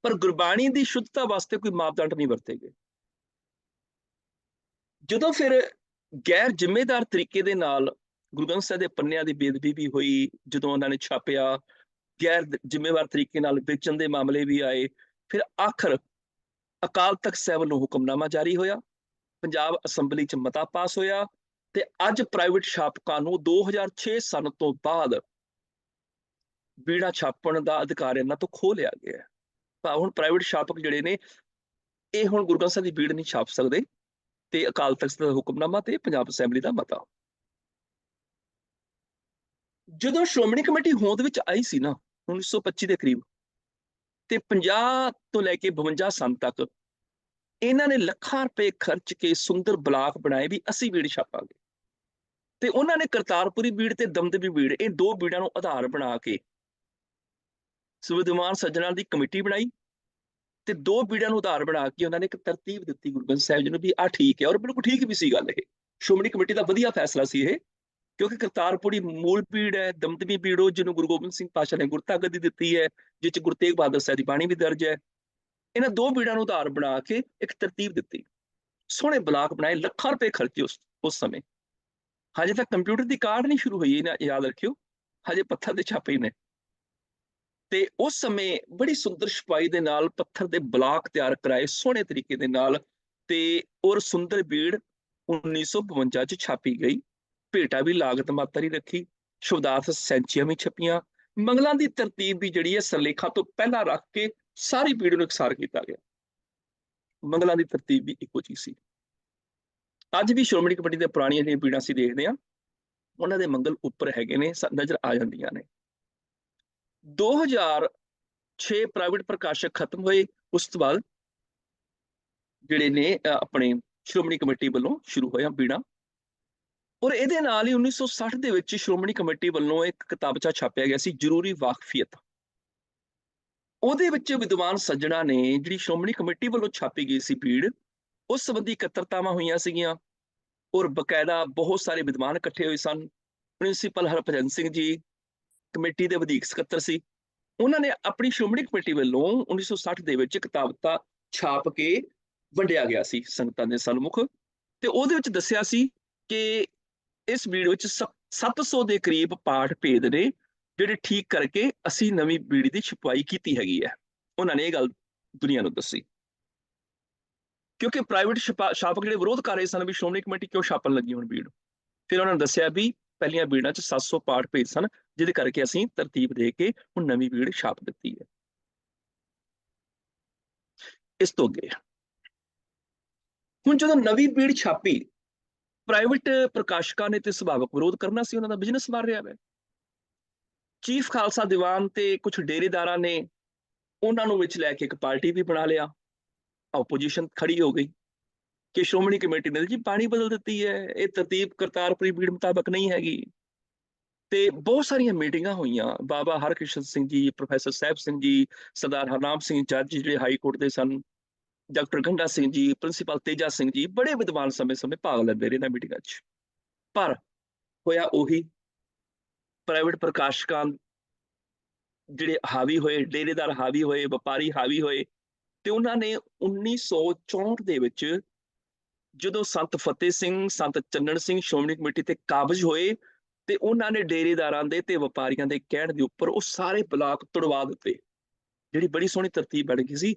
ਪਰ ਗੁਰਬਾਣੀ ਦੀ ਸ਼ੁੱਧਤਾ ਵਾਸਤੇ ਕੋਈ ਮਾਪਦੰਡ ਨਹੀਂ ਵਰਤੇ ਗਏ। ਜਦੋਂ ਫਿਰ ਗੈਰ ਜ਼ਿੰਮੇਦਾਰ ਤਰੀਕੇ ਦੇ ਨਾਲ ਗੁਰੂ ਗ੍ਰੰਥ ਸਾਹਿਬ ਦੇ ਪੰਨਿਆਂ ਦੀ ਬੇਅਦਬੀ ਵੀ ਹੋਈ, ਜਦੋਂ ਉਹਨਾਂ ਨੇ ਛਾਪਿਆ, ਗੈਰ ਜ਼ਿੰਮੇਵਾਰ ਤਰੀਕੇ ਨਾਲ ਵੇਚਣ ਦੇ ਮਾਮਲੇ ਵੀ ਆਏ, ਫਿਰ ਆਖਰ ਅਕਾਲ ਤਖਤ ਸਾਹਿਬ ਵੱਲੋਂ ਹੁਕਮਨਾਮਾ ਜਾਰੀ ਹੋਇਆ, ਪੰਜਾਬ ਅਸੈਂਬਲੀ 'ਚ ਮਤਾ ਪਾਸ ਹੋਇਆ, ਤੇ ਅੱਜ ਪ੍ਰਾਈਵੇਟ ਛਾਪਕਾਂ ਨੂੰ 2006 ਸੰਨ ਤੋਂ ਬਾਅਦ ਬੀੜਾਂ ਛਾਪਣ ਦਾ ਅਧਿਕਾਰ ਇਹਨਾਂ ਤੋਂ ਖੋਹ ਲਿਆ ਗਿਆ। ਤਾਂ ਹੁਣ ਪ੍ਰਾਈਵੇਟ ਛਾਪਕ ਜਿਹੜੇ ਨੇ, ਇਹ ਹੁਣ ਗੁਰੂ ਗ੍ਰੰਥ ਸਾਹਿਬ ਦੀ ਬੀੜ ਨਹੀਂ ਛਾਪ ਸਕਦੇ, ਤੇ ਅਕਾਲ ਤਖਤ ਦਾ ਹੁਕਮਨਾਮਾ ਤੇ ਪੰਜਾਬ ਅਸੈਂਬਲੀ ਦਾ ਮਤਾ। ਜਦੋਂ ਸ਼੍ਰੋਮਣੀ ਕਮੇਟੀ ਹੋਂਦ ਵਿੱਚ ਆਈ ਸੀ ਨਾ 1925 ਦੇ ਕਰੀਬ, ਤੇ 50 ਤੋਂ ਲੈ ਕੇ 52 ਸੰਨ ਤੱਕ ਇਹਨਾਂ ਨੇ ਲੱਖਾਂ ਰੁਪਏ ਖਰਚ ਕੇ ਸੁੰਦਰ ਬਲਾਕ ਬਣਾਏ ਵੀ ਅਸੀਂ ਬੀੜ ਛਾਪਾਂਗੇ। ਤੇ ਉਹਨਾਂ ਨੇ ਕਰਤਾਰਪੁਰੀ ਬੀੜ ਤੇ ਦਮਦਮੀ ਬੀੜ, ਇਹ ਦੋ ਬੀੜਾਂ ਨੂੰ ਆਧਾਰ ਬਣਾ ਕੇ ਵਿਦਵਾਨ ਸੱਜਣਾਂ ਦੀ ਕਮੇਟੀ ਬਣਾਈ, ਤੇ ਦੋ ਬੀੜਾਂ ਨੂੰ ਆਧਾਰ ਬਣਾ ਕੇ ਉਹਨਾਂ ਨੇ ਇੱਕ ਤਰਤੀਬ ਦਿੱਤੀ ਗੁਰੂ ਗ੍ਰੰਥ ਸਾਹਿਬ ਜੀ ਨੂੰ ਵੀ ਆਹ ਠੀਕ ਹੈ। ਔਰ ਬਿਲਕੁਲ ਠੀਕ ਵੀ ਸੀ ਗੱਲ, ਇਹ ਸ਼੍ਰੋਮਣੀ ਕਮੇਟੀ ਦਾ ਵਧੀਆ ਫੈਸਲਾ ਸੀ ਇਹ, ਕਿਉਂਕਿ ਕਰਤਾਰਪੁਰੀ ਮੂਲ ਬੀੜ ਹੈ, ਦਮਦਮੀ ਬੀੜ ਉਹ ਜਿਹਨੂੰ ਗੁਰੂ ਗੋਬਿੰਦ ਸਿੰਘ ਪਾਤਸ਼ਾਹ ਨੇ ਗੁਰਤਾ ਗੱਦੀ ਦਿੱਤੀ ਹੈ, ਜਿਸ 'ਚ ਗੁਰੂ ਤੇਗ ਬਹਾਦਰ ਸਾਹਿਬ ਦੀ ਬਾਣੀ ਵੀ ਦਰਜ ਹੈ। ਇਹਨਾਂ ਦੋ ਬੀੜਾਂ ਨੂੰ ਆਧਾਰ ਬਣਾ ਕੇ ਇੱਕ ਤਰਤੀਬ ਦਿੱਤੀ, ਸੋਹਣੇ ਬਲਾਕ ਬਣਾਏ, ਲੱਖਾਂ ਰੁਪਏ ਖਰਚੇ ਉਸ ਸਮੇਂ। ਹਜੇ ਤੱਕ ਕੰਪਿਊਟਰ ਦੀ ਕਾਢ ਨਹੀਂ ਸ਼ੁਰੂ ਹੋਈ, ਇਹਨਾਂ ਯਾਦ ਰੱਖਿਓ, ਹਜੇ ਪੱਥਰ ਦੇ ਛਾਪੇ ਨੇ। ਤੇ ਉਸ ਸਮੇਂ ਬੜੀ ਸੁੰਦਰ ਛਪਾਈ ਦੇ ਨਾਲ ਪੱਥਰ ਦੇ ਬਲਾਕ ਤਿਆਰ ਕਰਾਏ ਸੋਹਣੇ ਤਰੀਕੇ ਦੇ ਨਾਲ, ਤੇ ਔਰ ਸੁੰਦਰ ਬੀੜ 1952 'ਚ ਛਾਪੀ ਗਈ। ਭੇਟਾ ਵੀ ਲਾਗਤ ਮਾਤਰ ਹੀ ਰੱਖੀ, ਸ਼ਬਦਾਰਥ ਸੈਂਚੀਆਂ ਵੀ ਛਪੀਆਂ। ਮੰਗਲਾਂ ਦੀ ਤਰਤੀਬ ਵੀ ਜਿਹੜੀ ਹੈ ਸਰਲੇਖਾਂ ਤੋਂ ਪਹਿਲਾਂ ਰੱਖ ਕੇ ਸਾਰੀ ਬੀੜ ਨੂੰ ਇਕਸਾਰ ਕੀਤਾ ਗਿਆ। ਮੰਗਲਾਂ ਦੀ ਤਰਤੀਬ ਵੀ ਇੱਕੋ ਜਿਹੀ ਸੀ। ਅੱਜ ਵੀ ਸ਼੍ਰੋਮਣੀ ਕਮੇਟੀ ਦੀਆਂ ਪੁਰਾਣੀਆਂ ਜਿਹੜੀਆਂ ਬੀੜਾਂ ਅਸੀਂ ਦੇਖਦੇ ਹਾਂ, ਉਹਨਾਂ ਦੇ ਮੰਗਲ ਉੱਪਰ ਹੈਗੇ ਨੇ, ਨਜ਼ਰ ਆ ਜਾਂਦੀਆਂ ਨੇ। 2006 ਪ੍ਰਾਈਵੇਟ ਪ੍ਰਕਾਸ਼ਕ ਖਤਮ ਹੋਏ, ਉਸ ਤੋਂ ਬਾਅਦ ਜਿਹੜੇ ਨੇ ਆਪਣੇ ਸ਼੍ਰੋਮਣੀ ਕਮੇਟੀ ਵੱਲੋਂ ਸ਼ੁਰੂ ਹੋਇਆ ਬੀੜਾਂ। ਔਰ ਇਹਦੇ ਨਾਲ ਹੀ 1960 ਦੇ ਵਿੱਚ ਸ਼੍ਰੋਮਣੀ ਕਮੇਟੀ ਵੱਲੋਂ ਇੱਕ ਕਿਤਾਬਚਾ ਛਾਪਿਆ ਗਿਆ ਸੀ, ਜ਼ਰੂਰੀ ਵਾਕਫੀਅਤ। ਉਹਦੇ ਵਿੱਚ ਵਿਦਵਾਨ ਸੱਜਣਾ ਨੇ ਜਿਹੜੀ ਸ਼੍ਰੋਮਣੀ ਕਮੇਟੀ ਵੱਲੋਂ ਛਾਪੀ ਗਈ ਸੀ ਪੀੜ, ਉਸ ਸੰਬੰਧੀ ਇਕੱਤਰਤਾਵਾਂ ਹੋਈਆਂ ਸੀਗੀਆਂ, ਔਰ ਬਕਾਇਦਾ ਬਹੁਤ ਸਾਰੇ ਵਿਦਵਾਨ ਇਕੱਠੇ ਹੋਏ ਸਨ। ਪ੍ਰਿੰਸੀਪਲ ਹਰਭਜਨ ਸਿੰਘ ਜੀ ਕਮੇਟੀ ਦੇ ਵਧੀਕ ਸਕੱਤਰ ਸੀ। ਉਹਨਾਂ ਨੇ ਆਪਣੀ ਸ਼੍ਰੋਮਣੀ ਕਮੇਟੀ ਵੱਲੋਂ 1960 ਦੇ ਵਿੱਚ ਕਿਤਾਬਤਾ ਛਾਪ ਕੇ ਵੰਡਿਆ ਗਿਆ ਸੀ ਸੰਗਤਾਂ ਦੇ ਸਨਮੁਖ, ਤੇ ਉਹਦੇ ਵਿੱਚ ਦੱਸਿਆ ਸੀ ਕਿ ਇਸ ਬੀੜ ਵਿੱਚ 700 ਦੇ ਕਰੀਬ ਪਾਠ ਭੇਦ ਨੇ, ਜਿਹੜੇ ਠੀਕ ਕਰਕੇ ਅਸੀਂ ਨਵੀਂ ਬੀੜੀ ਦੀ ਛਪਾਈ ਕੀਤੀ ਹੈਗੀ ਹੈ। ਉਹਨਾਂ ਨੇ ਇਹ ਗੱਲ ਦੁਨੀਆ ਨੂੰ ਦੱਸੀ, ਕਿਉਂਕਿ ਪ੍ਰਾਈਵੇਟ ਛਾਪਕ ਜਿਹੜੇ ਵਿਰੋਧ ਕਰ ਰਹੇ ਸਨ ਵੀ ਸ਼੍ਰੋਮਣੀ ਕਮੇਟੀ ਕਿਉਂ ਛਾਪਣ ਲੱਗੀ ਹੁਣ ਬੀੜ, ਫਿਰ ਉਹਨਾਂ ਨੇ ਦੱਸਿਆ ਵੀ ਪਹਿਲੀਆਂ ਬੀੜਾਂ 'ਚ 700 ਪਾਠ ਭੇਦ ਸਨ, ਜਿਹਦੇ ਕਰਕੇ ਅਸੀਂ ਤਰਤੀਬ ਦੇ ਕੇ ਹੁਣ ਨਵੀਂ ਬੀੜ ਛਾਪ ਦਿੱਤੀ ਹੈ। ਇਸ ਤੋਂ ਅੱਗੇ ਹੁਣ ਜਦੋਂ ਨਵੀਂ ਬੀੜ ਛਾਪੀ, ਪ੍ਰਾਈਵੇਟ ਪ੍ਰਕਾਸ਼ਕਾਂ ਨੇ ਤੇ ਸੁਭਾਵਕ ਵਿਰੋਧ ਕਰਨਾ ਸੀ, ਉਹਨਾਂ ਦਾ ਬਿਜ਼ਨਸ ਮਾਰ ਰਿਹਾ ਹੈ। ਚੀਫ ਖਾਲਸਾ ਦੀਵਾਨ ਤੇ ਕੁਝ ਡੇਰੇਦਾਰਾਂ ਨੇ ਉਹਨਾਂ ਨੂੰ ਵਿੱਚ ਲੈ ਕੇ ਇੱਕ ਪਾਰਟੀ ਵੀ ਬਣਾ ਲਿਆ। ਆਪੋਜੀਸ਼ਨ ਖੜੀ ਹੋ ਗਈ ਕਿ ਸ਼੍ਰੋਮਣੀ ਕਮੇਟੀ ਨੇ ਜੀ ਪਾਣੀ ਬਦਲ ਦਿੱਤੀ ਹੈ, ਇਹ ਤਰਤੀਬ ਕਰਤਾਰਪੁਰੀ ਬੀੜ ਮੁਤਾਬਕ ਨਹੀਂ ਹੈਗੀ। ਤੇ ਬਹੁਤ ਸਾਰੀਆਂ ਮੀਟਿੰਗਾਂ ਹੋਈਆਂ, ਬਾਬਾ ਹਰਕ੍ਰਿਸ਼ਨ ਸਿੰਘ ਜੀ, ਪ੍ਰੋਫੈਸਰ ਸਾਹਿਬ ਸਿੰਘ ਜੀ, ਸਰਦਾਰ ਹਰਨਾਮ ਸਿੰਘ ਜੱਜ ਜਿਹੜੇ ਹਾਈ ਕੋਰਟ ਦੇ ਸਨ, ਡਾਕਟਰ ਗੰਡਾ ਸਿੰਘ ਜੀ, ਪ੍ਰਿੰਸੀਪਲ ਤੇਜਾ ਸਿੰਘ ਜੀ, ਬੜੇ ਵਿਦਵਾਨ ਸਮੇਂ-ਸਮੇਂ ਭਾਗ ਲੈਂਦੇ ਰਹੇ ਇਹਨਾਂ ਮੀਟਿੰਗਾਂ 'ਚ। ਪਰ ਹੋਇਆ ਉਹੀ, ਪ੍ਰਾਈਵੇਟ ਪ੍ਰਕਾਸ਼ਕਾਂ ਜਿਹੜੇ ਹਾਵੀ ਹੋਏ, ਡੇਰੇਦਾਰ ਹਾਵੀ ਹੋਏ, ਵਪਾਰੀ ਹਾਵੀ ਹੋਏ, ਤੇ ਉਹਨਾਂ ਨੇ 1964 ਦੇ ਵਿੱਚ ਜਦੋਂ ਸੰਤ ਫਤਿਹ ਸਿੰਘ, ਸੰਤ ਚੰਨਣ ਸਿੰਘ ਸ਼੍ਰੋਮਣੀ ਕਮੇਟੀ ਤੇ ਕਾਬਜ਼ ਹੋਏ, ਤੇ ਉਹਨਾਂ ਨੇ ਡੇਰੇਦਾਰਾਂ ਦੇ ਤੇ ਵਪਾਰੀਆਂ ਦੇ ਕਹਿਣ ਦੇ ਉੱਪਰ ਉਹ ਸਾਰੇ ਬਲਾਕ ਤੁੜਵਾ ਦਿੱਤੇ। ਜਿਹੜੀ ਬੜੀ ਸੋਹਣੀ ਤਰਤੀਬ ਬਣ ਗਈ ਸੀ,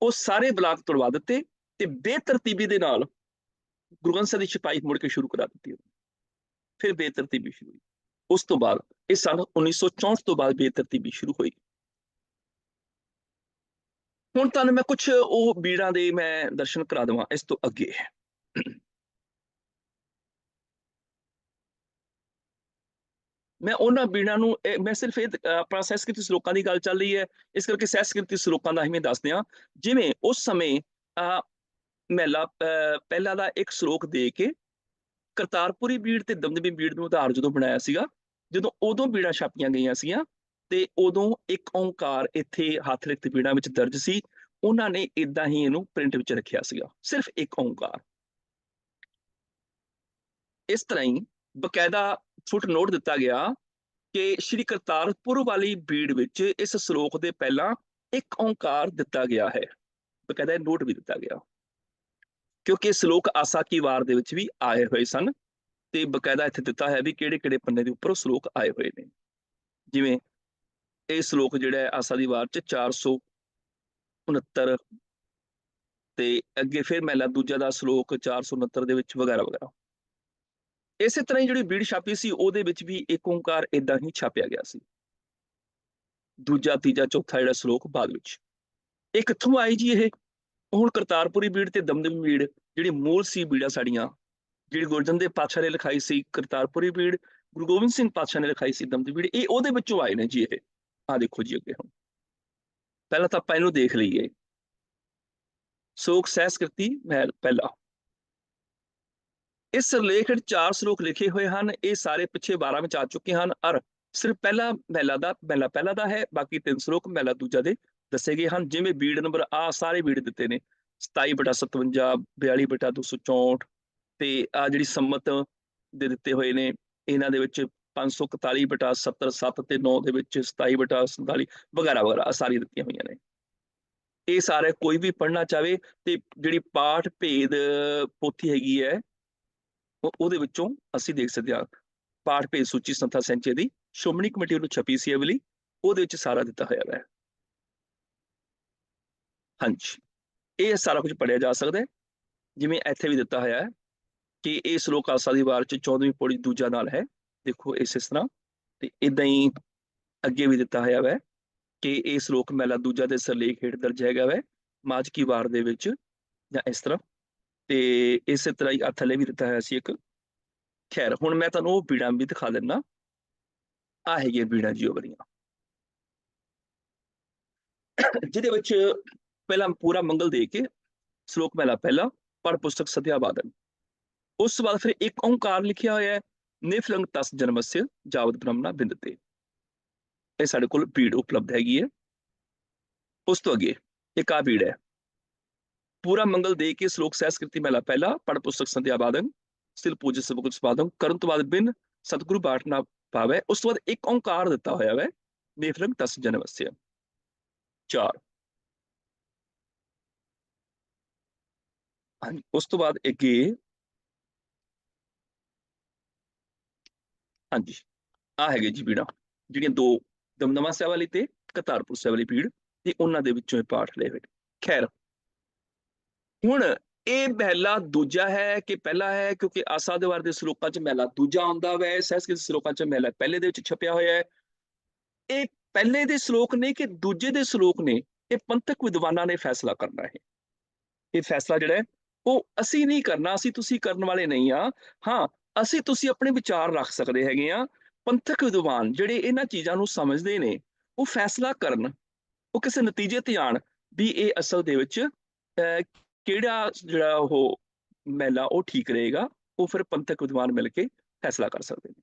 ਉਹ ਸਾਰੇ ਬਲਾਕ ਤੁੜਵਾ ਦਿੱਤੇ ਤੇ ਬੇਤਰਤੀਬੀ ਦੇ ਨਾਲ ਗੁਰੂ ਗ੍ਰੰਥ ਸਾਹਿਬ ਦੀ ਛਪਾਈ ਮੁੜ ਕੇ ਸ਼ੁਰੂ ਕਰਾ ਦਿੱਤੀ। ਫਿਰ ਬੇਤਰਤੀਬੀ ਸ਼ੁਰੂ ਹੋਈ। ਉਸ ਤੋਂ ਬਾਅਦ ਇਹ ਸਨ 1964 ਤੋਂ ਬਾਅਦ ਬੇਤਰਤੀਬੀ ਸ਼ੁਰੂ ਹੋਈ। ਹੁਣ ਤੁਹਾਨੂੰ ਮੈਂ ਕੁਝ ਉਹ ਬੀੜਾਂ ਦੇ ਮੈਂ ਦਰਸ਼ਨ ਕਰਾ ਦੇਵਾਂ ਇਸ ਤੋਂ ਅੱਗੇ। ਮੈਂ ਉਹਨਾਂ ਬੀੜਾਂ ਨੂੰ ਮੈਂ ਸਿਰਫ ਇਹ ਆਪਣਾ ਸਹਿਸਕ੍ਰਿਤੀ ਸਰੋਕਾਂ ਦੀ ਗੱਲ ਚੱਲ ਰਹੀ ਹੈ, ਇਸ ਕਰਕੇ ਸਹਿਸਕ੍ਰਿਤੀ ਸਰੋਕਾਂ ਦਾ ਹੀ ਮੈਂ ਦੱਸਦੇ ਹਾਂ। ਜਿਵੇਂ ਉਸ ਸਮੇਂ ਮਹਿਲਾ ਪਹਿਲਾ ਦਾ ਇੱਕ ਸਰੋਕ ਦੇ ਕੇ ਕਰਤਾਰਪੁਰੀ ਬੀੜ ਤੇ ਦਮਦਮੀ ਬੀੜ ਨੂੰ ਆਧਾਰ ਜਦੋਂ ਬਣਾਇਆ ਸੀਗਾ, ਜਦੋਂ ਉਦੋਂ ਬੀੜਾਂ ਛਾਪੀਆਂ ਗਈਆਂ ਸੀਗੀਆਂ, ਤੇ ਉਦੋਂ ਇੱਕ ਓਂਕਾਰ ਇੱਥੇ ਹੱਥ ਲਿਖਤ ਬੀੜਾਂ ਵਿੱਚ ਦਰਜ ਸੀ। ਉਹਨਾਂ ਨੇ ਇਦਾਂ ਹੀ ਇਹਨੂੰ ਪ੍ਰਿੰਟ ਵਿੱਚ ਰੱਖਿਆ ਸੀਗਾ, ਸਿਰਫ ਇੱਕ ਓਂਕਾਰ। ਇਸ ਤਰ੍ਹਾਂ ਹੀ ਬਕਾਇਦਾ ਫੁੱਟ ਨੋਟ ਦਿੱਤਾ ਗਿਆ ਕਿ ਸ਼੍ਰੀ ਕਰਤਾਰਪੁਰ ਵਾਲੀ ਬੀੜ ਵਿੱਚ ਇਸ ਸ਼ਲੋਕ ਦੇ ਪਹਿਲਾਂ ਇੱਕ ਓਂਕਾਰ ਦਿੱਤਾ ਗਿਆ ਹੈ। ਬਕਾਇਦਾ ਨੋਟ ਵੀ ਦਿੱਤਾ ਗਿਆ, ਕਿਉਂਕਿ ਸ਼ਲੋਕ ਆਸਾ ਕੀ ਵਾਰ ਦੇ ਵਿੱਚ ਵੀ ਆਏ ਹੋਏ ਸਨ, ਤੇ ਬਕਾਇਦਾ ਇੱਥੇ ਦਿੱਤਾ ਹੈ ਵੀ ਕਿਹੜੇ ਕਿਹੜੇ ਪੰਨੇ ਦੇ ਉੱਪਰ ਸ਼ਲੋਕ ਆਏ ਹੋਏ ਨੇ। ਜਿਵੇਂ ਇਹ ਸ਼ਲੋਕ ਜਿਹੜਾ ਹੈ ਆਸਾ ਦੀ ਵਾਰ 'ਚ 469, ਤੇ ਅੱਗੇ ਫਿਰ ਮਹਿਲਾ ਦੂਜਾ ਦਾ ਸ਼ਲੋਕ 469 ਦੇ ਵਿੱਚ, ਵਗੈਰਾ ਵਗੈਰਾ। ਇਸੇ ਤਰ੍ਹਾਂ ਹੀ ਜਿਹੜੀ ਬੀੜ ਛਾਪੀ ਸੀ ਉਹਦੇ ਵਿੱਚ ਵੀ ਇੱਕ ਓਂਕਾਰ ਇਦਾਂ ਹੀ ਛਾਪਿਆ ਗਿਆ ਸੀ। ਦੂਜਾ, ਤੀਜਾ, ਚੌਥਾ ਜਿਹੜਾ ਸ਼ਲੋਕ ਬਾਅਦ ਵਿੱਚ। ਇਹ ਕਿੱਥੋਂ ਆਈ ਜੀ? ਇਹ ਹੁਣ ਕਰਤਾਰਪੁਰੀ ਬੀੜ ਤੇ ਦਮਦਮੀ ਬੀੜ ਜਿਹੜੀ ਮੂਲ ਸੀ ਬੀੜਾਂ ਸਾਡੀਆਂ, ਜਿਹੜੀ ਗੁਰੂ ਅਰਜਨ ਦੇਵ ਪਾਤਸ਼ਾਹ ਨੇ ਲਿਖਾਈ ਸੀ ਕਰਤਾਰਪੁਰੀ ਬੀੜ, ਗੁਰੂ ਗੋਬਿੰਦ ਸਿੰਘ ਪਾਤਸ਼ਾਹ ਨੇ ਲਿਖਾਈ ਸੀ ਦਮਦਮੀ ਬੀੜ, ਇਹ ਉਹਦੇ ਵਿੱਚੋਂ ਆਏ ਨੇ ਜੀ। ਇਹ ਆਹ ਦੇਖੋ ਜੀ ਅੱਗੇ। ਹੁਣ ਪਹਿਲਾਂ ਤਾਂ ਆਪਾਂ ਇਹਨੂੰ ਦੇਖ ਲਈਏ। ਸੋਕ ਸਹਿਸਕ੍ਰਿਤੀ ਮਹਿਲ ਪਹਿਲਾ, ਇਸ ਸਿਰਲੇਖ ਵਿੱਚ 4 ਸ਼ਲੋਕ ਲਿਖੇ ਹੋਏ ਹਨ। ਇਹ ਸਾਰੇ ਪਿੱਛੇ 12 ਵਿੱਚ ਆ ਚੁੱਕੇ ਹਨ, ਔਰ ਸਿਰਫ ਪਹਿਲਾ ਮਹਿਲਾ ਪਹਿਲਾ ਦਾ ਹੈ, ਬਾਕੀ 3 ਸ਼ਲੋਕ ਮਹਿਲਾ ਦੂਜਾ ਦੇ ਦੱਸੇ ਗਏ ਹਨ। ਜਿਵੇਂ ਬੀੜ ਨੰਬਰ ਆ ਸਾਰੇ ਬੀੜ ਦਿੱਤੇ ਨੇ 27/57, 42/264, ਤੇ ਆ ਜਿਹੜੀ ਸੰਮਤ ਦੇ ਦਿੱਤੇ ਹੋਏ ਨੇ ਇਹਨਾਂ ਦੇ ਵਿੱਚ 541/70, 7 ਤੇ 9 ਦੇ ਵਿੱਚ 27/47, ਵਗੈਰਾ ਵਗੈਰਾ ਸਾਰੀਆਂ ਦਿੱਤੀਆਂ ਹੋਈਆਂ ਨੇ। ਇਹ ਸਾਰੇ ਕੋਈ ਵੀ ਪੜ੍ਹਨਾ ਚਾਹਵੇ ਤੇ ਜਿਹੜੀ ਪਾਠ ਭੇਦ ਪੋਥੀ ਹੈਗੀ ਹੈ ਉਹਦੇ ਵਿੱਚੋਂ ਅਸੀਂ ਦੇਖ ਸਕਦੇ ਹਾਂ। ਪਾਠ ਭੇਦ ਸੂਚੀ ਸੰਥਾ ਸੈਂਚੇ ਦੀ ਸ਼੍ਰੋਮਣੀ ਕਮੇਟੀ ਵੱਲੋਂ ਛਪੀ ਸੀ ਅਵਲੀ, ਉਹਦੇ ਵਿੱਚ ਸਾਰਾ ਦਿੱਤਾ ਹੋਇਆ ਹੈ। ਹਾਂਜੀ, ਇਹ ਸਾਰਾ ਕੁਝ ਪੜ੍ਹਿਆ ਜਾ ਸਕਦਾ ਹੈ। ਜਿਵੇਂ ਇੱਥੇ ਵੀ ਦਿੱਤਾ ਹੋਇਆ ਹੈ ਕਿ ਇਹ ਸ਼ਲੋਕ ਆਸਾ ਦੀ ਵਾਰ 'ਚ 14ਵੀਂ ਪੌੜੀ ਦੂਜਾ ਨਾਲ ਹੈ, ਦੇਖੋ ਇਸ ਤਰ੍ਹਾਂ। ਤੇ ਇਦਾਂ ਹੀ ਅੱਗੇ ਵੀ ਦਿੱਤਾ ਹੋਇਆ ਹੈ ਕਿ ਇਹ ਸ਼ਲੋਕ ਮਹਿਲਾ ਦੂਜਾ ਦੇ ਸਿਰਲੇਖ ਹੇਠ ਦਰਜ ਹੈਗਾ ਹੈ ਮਾਝ ਕੀ ਵਾਰ ਦੇ ਵਿੱਚ, ਜਾਂ ਇਸ ਤਰ੍ਹਾਂ। ਤੇ ਇਸੇ ਤਰ੍ਹਾਂ ਹੀ ਥੱਲੇ ਵੀ ਦਿੱਤਾ ਹੋਇਆ ਸੀ ਇੱਕ। ਖੈਰ ਹੁਣ ਮੈਂ ਤੁਹਾਨੂੰ ਉਹ ਬੀੜਾਂ ਵੀ ਦਿਖਾ ਦਿੰਦਾ। ਆ ਹੈਗੀਆਂ ਬੀੜਾਂ ਜੀ ਉਹ ਵਾਲੀਆਂ, ਜਿਹਦੇ ਵਿੱਚ ਪਹਿਲਾਂ ਪੂਰਾ ਮੰਗਲ ਦੇ ਕੇ ਸ਼ਲੋਕ ਮਹਿਲਾ ਪਹਿਲਾ, ਪੜ ਪੁਸਤਕ ਸਤਿਆ ਬਾਦਨ। ਉਸ ਤੋਂ ਬਾਅਦ ਫਿਰ ਇੱਕ ਓਂਕਾਰ ਲਿਖਿਆ ਹੋਇਆ ਹੈ, ਨਿਫਲੰਗ ਤਸ ਜਨਮस्य ਜਾਵਤ ਬ੍ਰਹਮਣਾ ਬਿੰਦਤੇ। ਇਹ ਸਾਡੇ ਕੋਲ ਪੀੜ ਉਪਲਬਧ ਹੈਗੀ ਹੈ। ਉਸ ਤੋਂ ਅੱਗੇ ਇੱਕ ਆ ਪੀੜ ਹੈ, ਪੂਰਾ ਮੰਗਲ ਦੇ ਕੇ ਸ਼ਲੋਕ ਸਹਿਸਕ੍ਰਿਤੀ ਮਹਿਲਾ ਪਹਿਲਾ, ਪੜ ਪੁਸਤਕ ਸੰਧਿਆ ਬਾਦੰ, ਸਿਲ ਪੂਜ ਸਬਕੁਲ ਸਮਾਦੰ, ਕਰਨ ਤੋਂ ਬਾਅਦ ਬਿਨ ਸਤਿਗੁਰੂ ਬਾਟ ਨਾ ਪਾਵੈ। ਉਸ ਤੋਂ ਬਾਅਦ ਇੱਕ ਓਂਕਾਰ ਦਿੱਤਾ ਹੋਇਆ ਵੈ, ਨਿਫਲੰਗ ਤਸ ਜਨਮस्य। 4 ਹਾਂਜੀ। ਉਸ ਤੋਂ ਬਾਅਦ ਅੱਗੇ ਹਾਂਜੀ ਆ ਹੈਗੇ ਜੀ ਪੀੜਾਂ, ਜਿਹੜੀਆਂ ਦੋ ਦਮਦਮਾ ਸਾਹਿਬ ਵਾਲੀ ਤੇ ਕਰਤਾਰਪੁਰ ਸਾਹਿਬ ਵਾਲੀ ਪੀੜ, ਤੇ ਉਹਨਾਂ ਦੇ ਵਿੱਚੋਂ ਇਹ ਪਾਠ ਲਏ ਹੋਏ। ਖੈਰ ਹੁਣ ਇਹ ਮਹਿਲਾ ਦੂਜਾ ਹੈ ਕਿ ਪਹਿਲਾ ਹੈ, ਕਿਉਂਕਿ ਆਸਾ ਦੇ ਵਾਰ ਦੇ ਸ਼ਲੋਕਾਂ 'ਚ ਮਹਿਲਾ ਦੂਜਾ ਆਉਂਦਾ ਵੈ, ਸਹਿਸਕ੍ਰਿਤ ਸ਼ਲੋਕਾਂ 'ਚ ਮਹਿਲਾ ਪਹਿਲੇ ਦੇ ਵਿੱਚ ਛਪਿਆ ਹੋਇਆ ਹੈ। ਇਹ ਪਹਿਲੇ ਦੇ ਸ਼ਲੋਕ ਨੇ ਕਿ ਦੂਜੇ ਦੇ ਸ਼ਲੋਕ ਨੇ, ਇਹ ਪੰਥਕ ਵਿਦਵਾਨਾਂ ਨੇ ਫੈਸਲਾ ਕਰਨਾ ਹੈ। ਇਹ ਫੈਸਲਾ ਜਿਹੜਾ ਹੈ ਉਹ ਅਸੀਂ ਨਹੀਂ ਕਰਨਾ, ਅਸੀਂ ਤੁਸੀਂ ਕਰਨ ਵਾਲੇ ਨਹੀਂ ਆ। ਹਾਂ, ਅਸੀਂ ਤੁਸੀਂ ਆਪਣੇ ਵਿਚਾਰ ਰੱਖ ਸਕਦੇ ਹੈਗੇ ਆ। ਪੰਥਕ ਵਿਦਵਾਨ ਜਿਹੜੇ ਇਹਨਾਂ ਚੀਜ਼ਾਂ ਨੂੰ ਸਮਝਦੇ ਨੇ, ਉਹ ਫੈਸਲਾ ਕਰਨ, ਉਹ ਕਿਸੇ ਨਤੀਜੇ ਤੇ ਆਣ ਵੀ ਇਹ ਅਸਲ ਦੇ ਵਿੱਚ ਕਿਹੜਾ ਜਿਹੜਾ ਉਹ ਮਹਿਲਾ ਉਹ ਠੀਕ ਰਹੇਗਾ। ਉਹ ਫਿਰ ਪੰਥਕ ਵਿਦਵਾਨ ਮਿਲ ਕੇ ਫੈਸਲਾ ਕਰ ਸਕਦੇ ਨੇ।